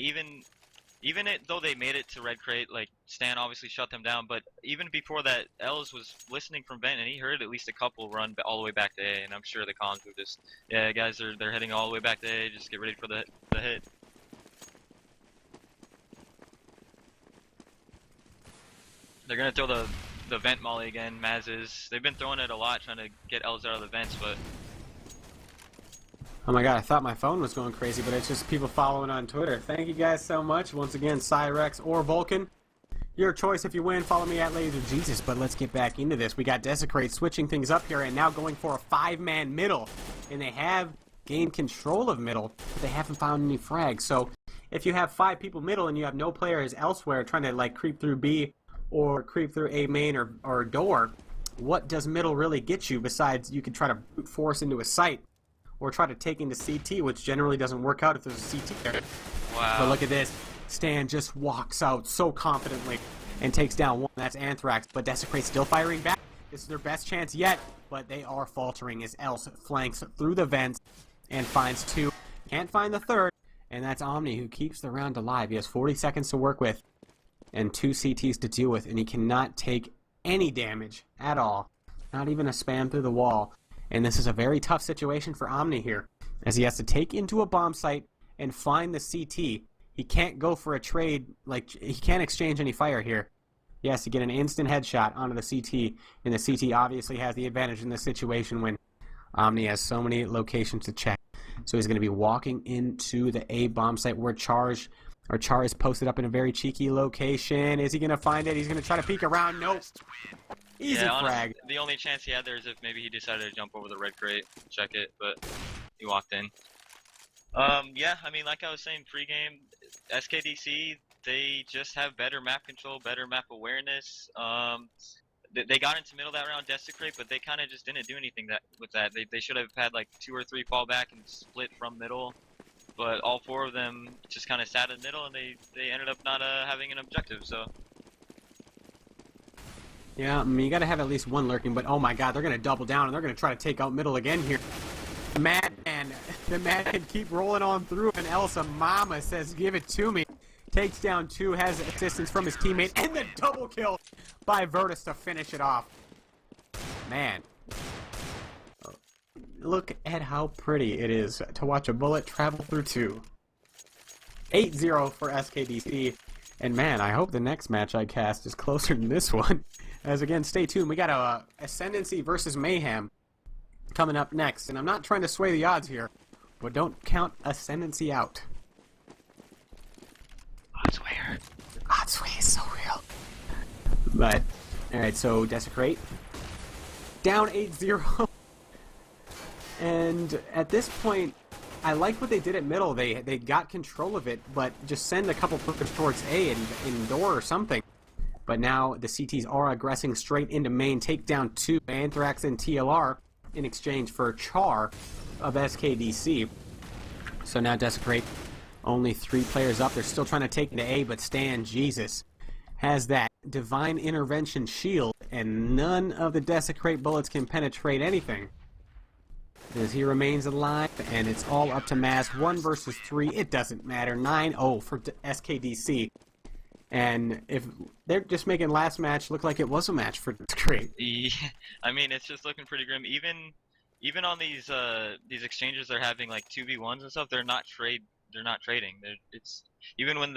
B: though they made it to red crate, like Stan obviously shut them down, but even before that, Els was listening from vent and he heard at least a couple run all the way back to A, and I'm sure the comms were just, yeah guys, they're heading all the way back to A, just get ready for the hit. They're gonna throw the vent molly again. Maz is. They've been throwing it a lot, trying to get Els out of the vents, but.
A: Oh my god, I thought my phone was going crazy, but it's just people following on Twitter. Thank you guys so much. Once again, Cyrex or Vulcan. Your choice if you win. Follow me at Laser Jesus, but let's get back into this. We got Desecrate switching things up here and now going for a 5-man middle. And they have gained control of middle, but they haven't found any frags. So if you have 5 people middle and you have no players elsewhere trying to like creep through B or creep through A main or door, what does middle really get you besides you could try to brute force into a site or try to take into CT, which generally doesn't work out if there's a CT there.
B: Wow.
A: But look at this. Stan just walks out so confidently and takes down one. That's Anthrax, but Desecrate still firing back. This is their best chance yet, but they are faltering as Else flanks through the vents and finds 2. Can't find the 3rd, and that's Omni who keeps the round alive. He has 40 seconds to work with and 2 CTs to deal with, and he cannot take any damage at all. Not even a spam through the wall. And this is a very tough situation for Omni here, as he has to take into a bomb site and find the CT. He can't go for a trade, like, he can't exchange any fire here. He has to get an instant headshot onto the CT, and the CT obviously has the advantage in this situation when Omni has so many locations to check. So he's going to be walking into the A bomb site where Char is posted up in a very cheeky location. Is he going to find it? He's going to try to peek around. Nope. Easy
B: yeah,
A: frag.
B: The only chance he had there is if maybe he decided to jump over the red crate, check it, but he walked in. Yeah, I mean, like I was saying pregame, SKDC, they just have better map control, better map awareness. They got into middle that round, Desecrate, but they kind of just didn't do anything with that. They should have had like 2 or 3 fall back and split from middle, but all 4 of them just kind of sat in middle, and they ended up not having an objective, so.
A: Yeah, I mean, you got to have at least one lurking, but oh my god, they're going to double down, and they're going to try to take out middle again here. The Madman keep rolling on through, and Elsa Mama says, give it to me. Takes down 2, has assistance from his teammate, and the double kill by Virtus to finish it off. Man. Look at how pretty it is to watch a bullet travel through 2. 8-0 for SKDC. And man, I hope the next match I cast is closer than this one. As again, stay tuned. We got a Ascendancy versus Mayhem coming up next. And I'm not trying to sway the odds here, but don't count Ascendancy out. Odds sway is so real. But, alright, so Desecrate. Down 8-0. And at this point, I like what they did at middle. They got control of it, but just send a couple players towards A and door or something. But now the CTs are aggressing straight into main, take down 2 Anthrax and TLR in exchange for Char of SKDC. So now Desecrate, only 3 players up. They're still trying to take into A, but Stan, Jesus, has that divine intervention shield, and none of the Desecrate bullets can penetrate anything. As he remains alive, and it's all up to Maz. 1 versus 3, it doesn't matter. 9-0 for SKDC. And if they're just making last match look like it was a match for Desecrate.
B: Yeah, I mean, it's just looking pretty grim. Even on these exchanges, they're having like 2v1s and stuff. They're not trading. It's even when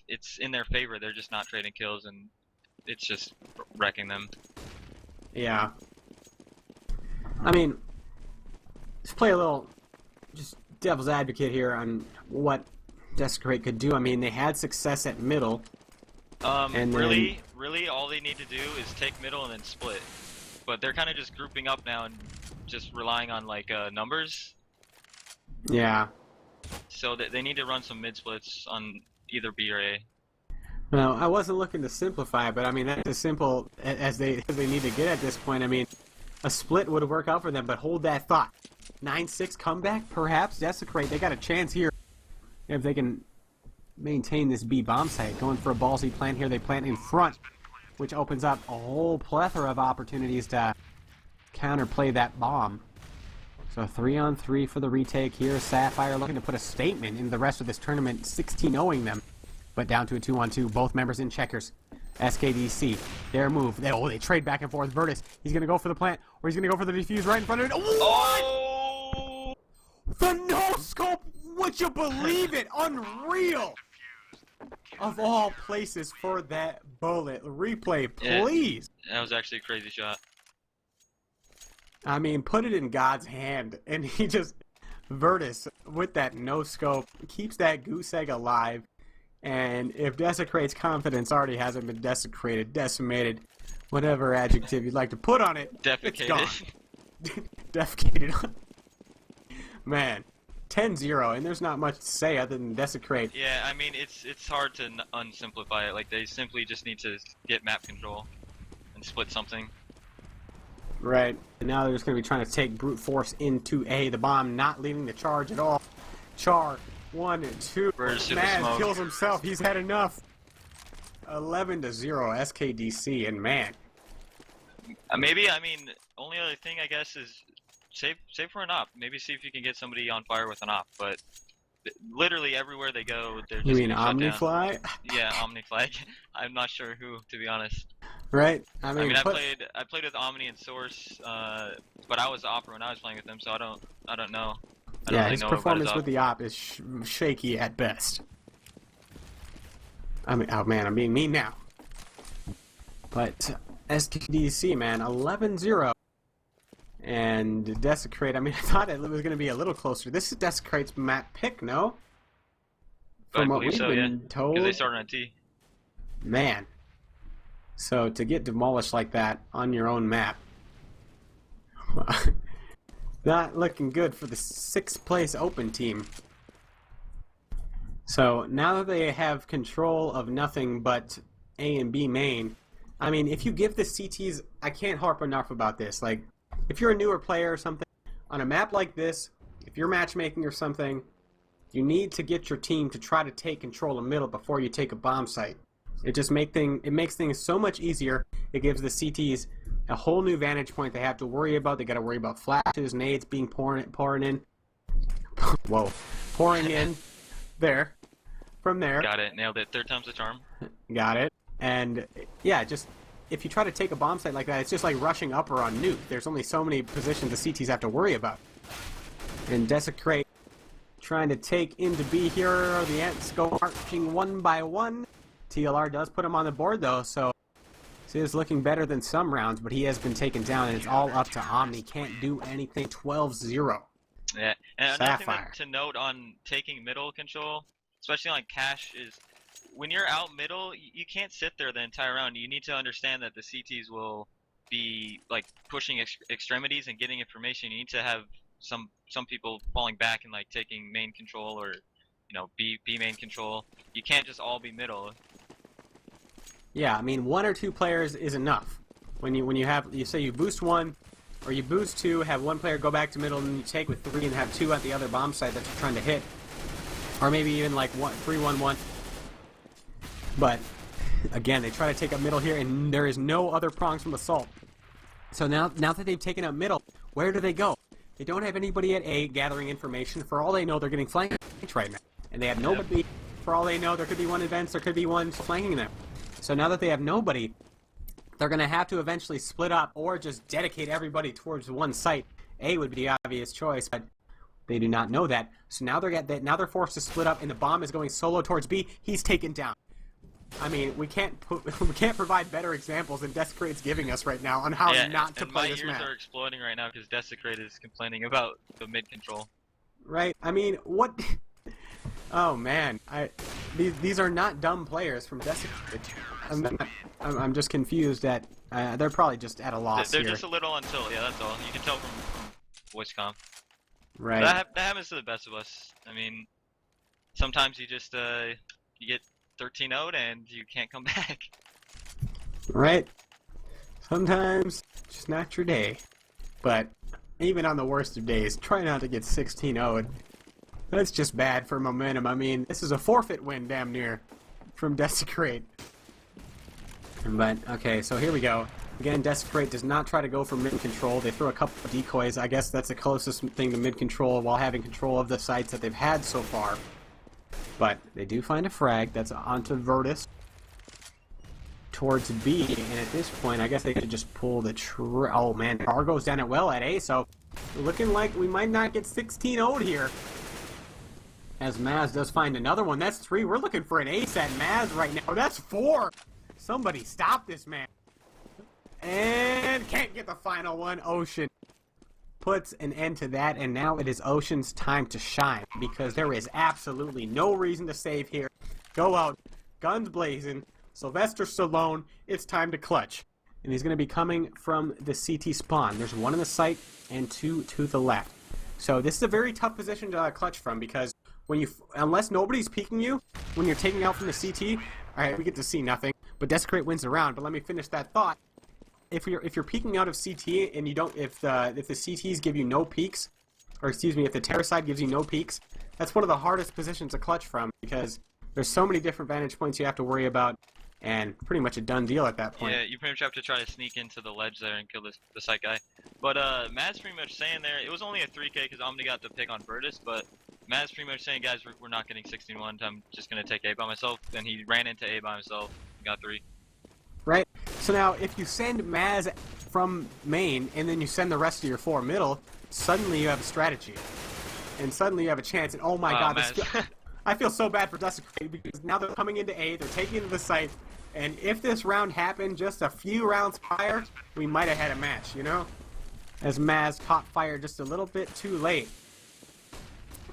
B: it's in their favor, they're just not trading kills, and it's just wrecking them.
A: Yeah. I mean, let's play a little just devil's advocate here on what Desecrate could do. I mean, they had success at middle. And
B: really, all they need to do is take middle and then split. But they're kind of just grouping up now and just relying on like numbers.
A: Yeah.
B: So they need to run some mid splits on either B or A.
A: Well, I wasn't looking to simplify, but I mean that's as simple as they need to get at this point. I mean, a split would work out for them, but hold that thought. 9-6 comeback, perhaps. Desecrate, they got a chance here if they can maintain this B bomb site. Going for a ballsy plant here. They plant in front, which opens up a whole plethora of opportunities to counterplay that bomb. So 3-on-3 for the retake here. Sapphire looking to put a statement in the rest of this tournament, 16-0ing them. But down to a 2-on-2, both members in checkers. SKDC, their move. They trade back and forth. Virtus, he's going to go for the plant, or he's going to go for the defuse right in front of it.
B: Oh!
A: The no-scope! Would you believe it? Unreal! Of all places for that bullet. Replay, please.
B: Yeah, that was actually a crazy shot.
A: I mean, put it in God's hand, and he just, Virtus, with that no-scope, keeps that goose egg alive, and if Desecrate's confidence already hasn't been desecrated, decimated, whatever adjective you'd like to put on it,
B: Defecated.
A: it's gone. Defecated. Man, 10-0, and there's not much to say other than Desecrate.
B: Yeah, I mean, it's hard to unsimplify it. Like, they simply just need to get map control and split something.
A: Right, and now they're just going to be trying to take brute force into A. The bomb not leaving the charge at all. Char, 1 and 2. Maz kills himself. He's had enough. 11-0 SKDC, and man.
B: Maybe, I mean, only other thing I guess is save for an op. Maybe see if you can get somebody on fire with an op. But literally everywhere they go, they're just.
A: You mean Omnifly?
B: Yeah, Omnifly. I'm not sure who, to be honest.
A: Right.
B: I played with Omni and Source, but I was Opera when I was playing with them, so I don't know. I don't really
A: his
B: know
A: performance
B: about his
A: with the op is shaky at best. I mean, oh man, I'm being mean now. But SKDC, man, 11-0. And Desecrate, I mean, I thought it was going to be a little closer. This is Desecrate's map pick, no? From what we've been told.
B: Because they started on T.
A: Man. So to get demolished like that on your own map, not looking good for the 6th place open team. So now that they have control of nothing but A and B main, I mean, if you give the CTs, I can't harp enough about this. Like, if you're a newer player or something, on a map like this, if you're matchmaking or something, you need to get your team to try to take control of middle before you take a bomb site. It just makes things so much easier. It gives the CTs a whole new vantage point they have to worry about. They got to worry about flashes, nades being pouring in. Whoa, pouring in there, from there.
B: Got it, nailed it. 3rd time's the charm.
A: Got it. And yeah, just if you try to take a bomb site like that, it's just like rushing upper on nuke. There's only so many positions the CTs have to worry about. And Desecrate trying to take into B here. The Ants go marching one by one. TLR does put him on the board though, so he is looking better than some rounds, but he has been taken down, and it's all up to Omni. Can't do anything. 12-0.
B: Yeah, and another thing
A: Sapphire.
B: to note on taking middle control, especially on Cash, is when you're out middle, you can't sit there the entire round. You need to understand that the CTs will be like pushing extremities and getting information. You need to have some people falling back and like taking main control, or B main control. You can't just all be middle.
A: Yeah, I mean, 1 or 2 players is enough. When you say you boost 1 or you boost 2, have 1 player go back to middle, and you take with 3 and have 2 at the other bomb site that you're trying to hit, or maybe even like 3-1-1. But again, they try to take up middle here, and there is no other prongs from assault. So now that they've taken up middle, where do they go? They don't have anybody at A gathering information. For all they know, they're getting flanked right now, and they have nobody. For all they know, there could be one advance, there could be one flanking them. So now that they have nobody, they're going to have to eventually split up or just dedicate everybody towards one site. A would be the obvious choice, but they do not know that. So now they're forced to split up, and the bomb is going solo towards B. He's taken down. I mean, we can't provide better examples than Desecrate's giving us right now on how not to play this map.
B: My ears are exploding right now because Desecrate is complaining about the mid control.
A: Right? I mean, what? Oh man, these are not dumb players from Desecrate. I'm just confused that they're probably just at a loss
B: They're
A: here.
B: just a little on tilt, yeah, that's all. You can tell from voice comm.
A: Right.
B: That happens to the best of us. I mean, sometimes you just you get 13-0'd and you can't come back.
A: Right. Sometimes just not your day. But even on the worst of days, try not to get 16-0'd. That's just bad for momentum. I mean, this is a forfeit win, damn near, from Desecrate. But, okay, so here we go. Again, desecrate does not try to go for mid control. They throw a couple of decoys. I guess that's the closest thing to mid control while having control of the sites that they've had so far. But they do find a frag. That's onto Virtus towards B. And at this point, I guess they could just pull the oh man, Argo's down at well at A. So looking like we might not get 16-0'd here. As Maz does find another one. That's 3. We're looking for an ace at Maz right now. That's 4. Somebody stop this man. And can't get the final one. Ocean puts an end to that, and now it is Ocean's time to shine because there is absolutely no reason to save here. Go out, guns blazing, Sylvester Stallone, it's time to clutch. And he's going to be coming from the CT spawn. There's 1 in the site and 2 to the left. So this is a very tough position to clutch from because when you, unless nobody's peeking you, when you're taking out from the CT, alright, we get to see nothing, but Desecrate wins the round. But let me finish that thought. If you're peeking out of CT and you don't, if the CTs give you no peeks, or excuse me, if the terror side gives you no peeks, that's one of the hardest positions to clutch from because there's so many different vantage points you have to worry about, and pretty much a done deal at that point.
B: Yeah, you pretty much have to try to sneak into the ledge there and kill the site guy. But Matt's pretty much saying there, it was only a 3K because Omni got the pick on Virtus, but Matt's pretty much saying, guys, we're not getting 16-1, I'm just going to take A by myself. Then he ran into A by himself, got 3.
A: Right? So now, if you send Maz from main, and then you send the rest of your 4 middle, suddenly you have a strategy. And suddenly you have a chance, and oh my god, I feel so bad for Desecrate, because now they're coming into A, they're taking into the site, and if this round happened just a few rounds prior, we might have had a match, you know? As Maz caught fire just a little bit too late.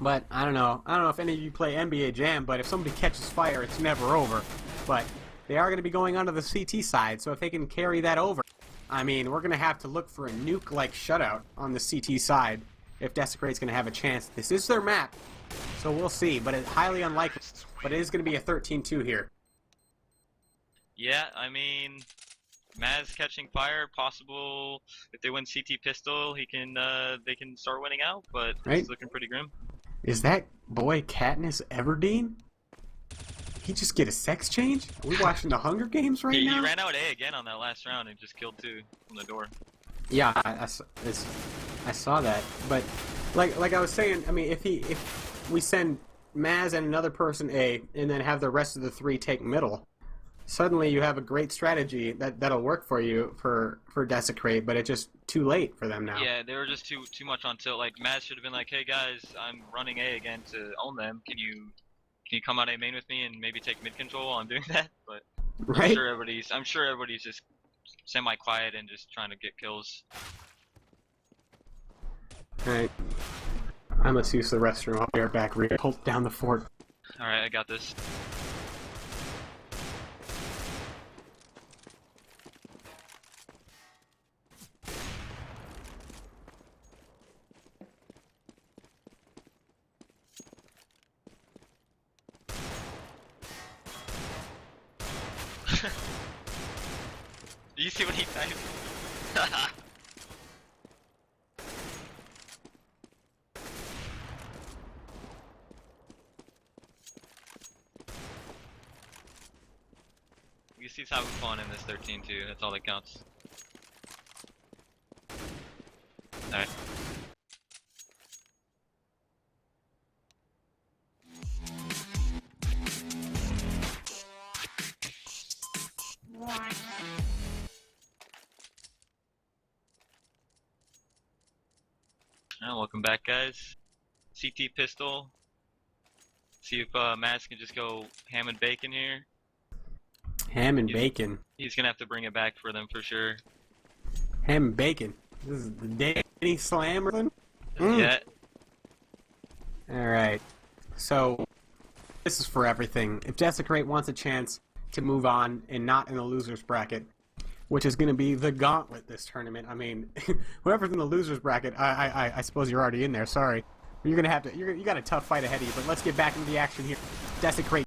A: But, I don't know if any of you play NBA Jam, but if somebody catches fire, it's never over. But they are going to be going onto the CT side, so if they can carry that over, I mean, we're going to have to look for a nuke-like shutout on the CT side if Desecrate's going to have a chance. This is their map, so we'll see, but it's highly unlikely. But it is going to be a 13-2 here.
B: Yeah, I mean, Maz catching fire, possible if they win CT pistol, they can start winning out, but it's looking pretty grim.
A: Is that boy Katniss Everdeen? He just get a sex change? Are we watching the Hunger Games right now?
B: He ran out A again on that last round and just killed 2 from the door.
A: Yeah, I saw that. But like I was saying, I mean, if we send Maz and another person A, and then have the rest of the 3 take middle, suddenly you have a great strategy that'll work for you for Desecrate, but it's just too late for them now.
B: Yeah, they were just too much on tilt. Like Maz should have been like, hey guys, I'm running A again to own them. Can you come out A main with me and maybe take mid control while I'm doing that? But
A: right?
B: I'm sure everybody's just semi-quiet and just trying to get kills.
A: Alright. I must use the restroom. I'll be right back. Hold down the fort.
B: Alright, I got this. Do you see what he typed? You see he's having fun in this 13 too, that's all that counts. Alright. Welcome back, guys. CT pistol. See if Maz can just go ham and bacon here.
A: Ham and bacon.
B: He's gonna have to bring it back for them for sure.
A: Ham and bacon. This is the Danny Slammer.
B: Yeah.
A: Alright. So, this is for everything. If Desecrate wants a chance to move on and not in the loser's bracket, which is going to be the gauntlet this tournament. I mean, whoever's in the loser's bracket, I suppose you're already in there. Sorry, you're gonna have to. You got a tough fight ahead of you. But let's get back into the action here. Desecrate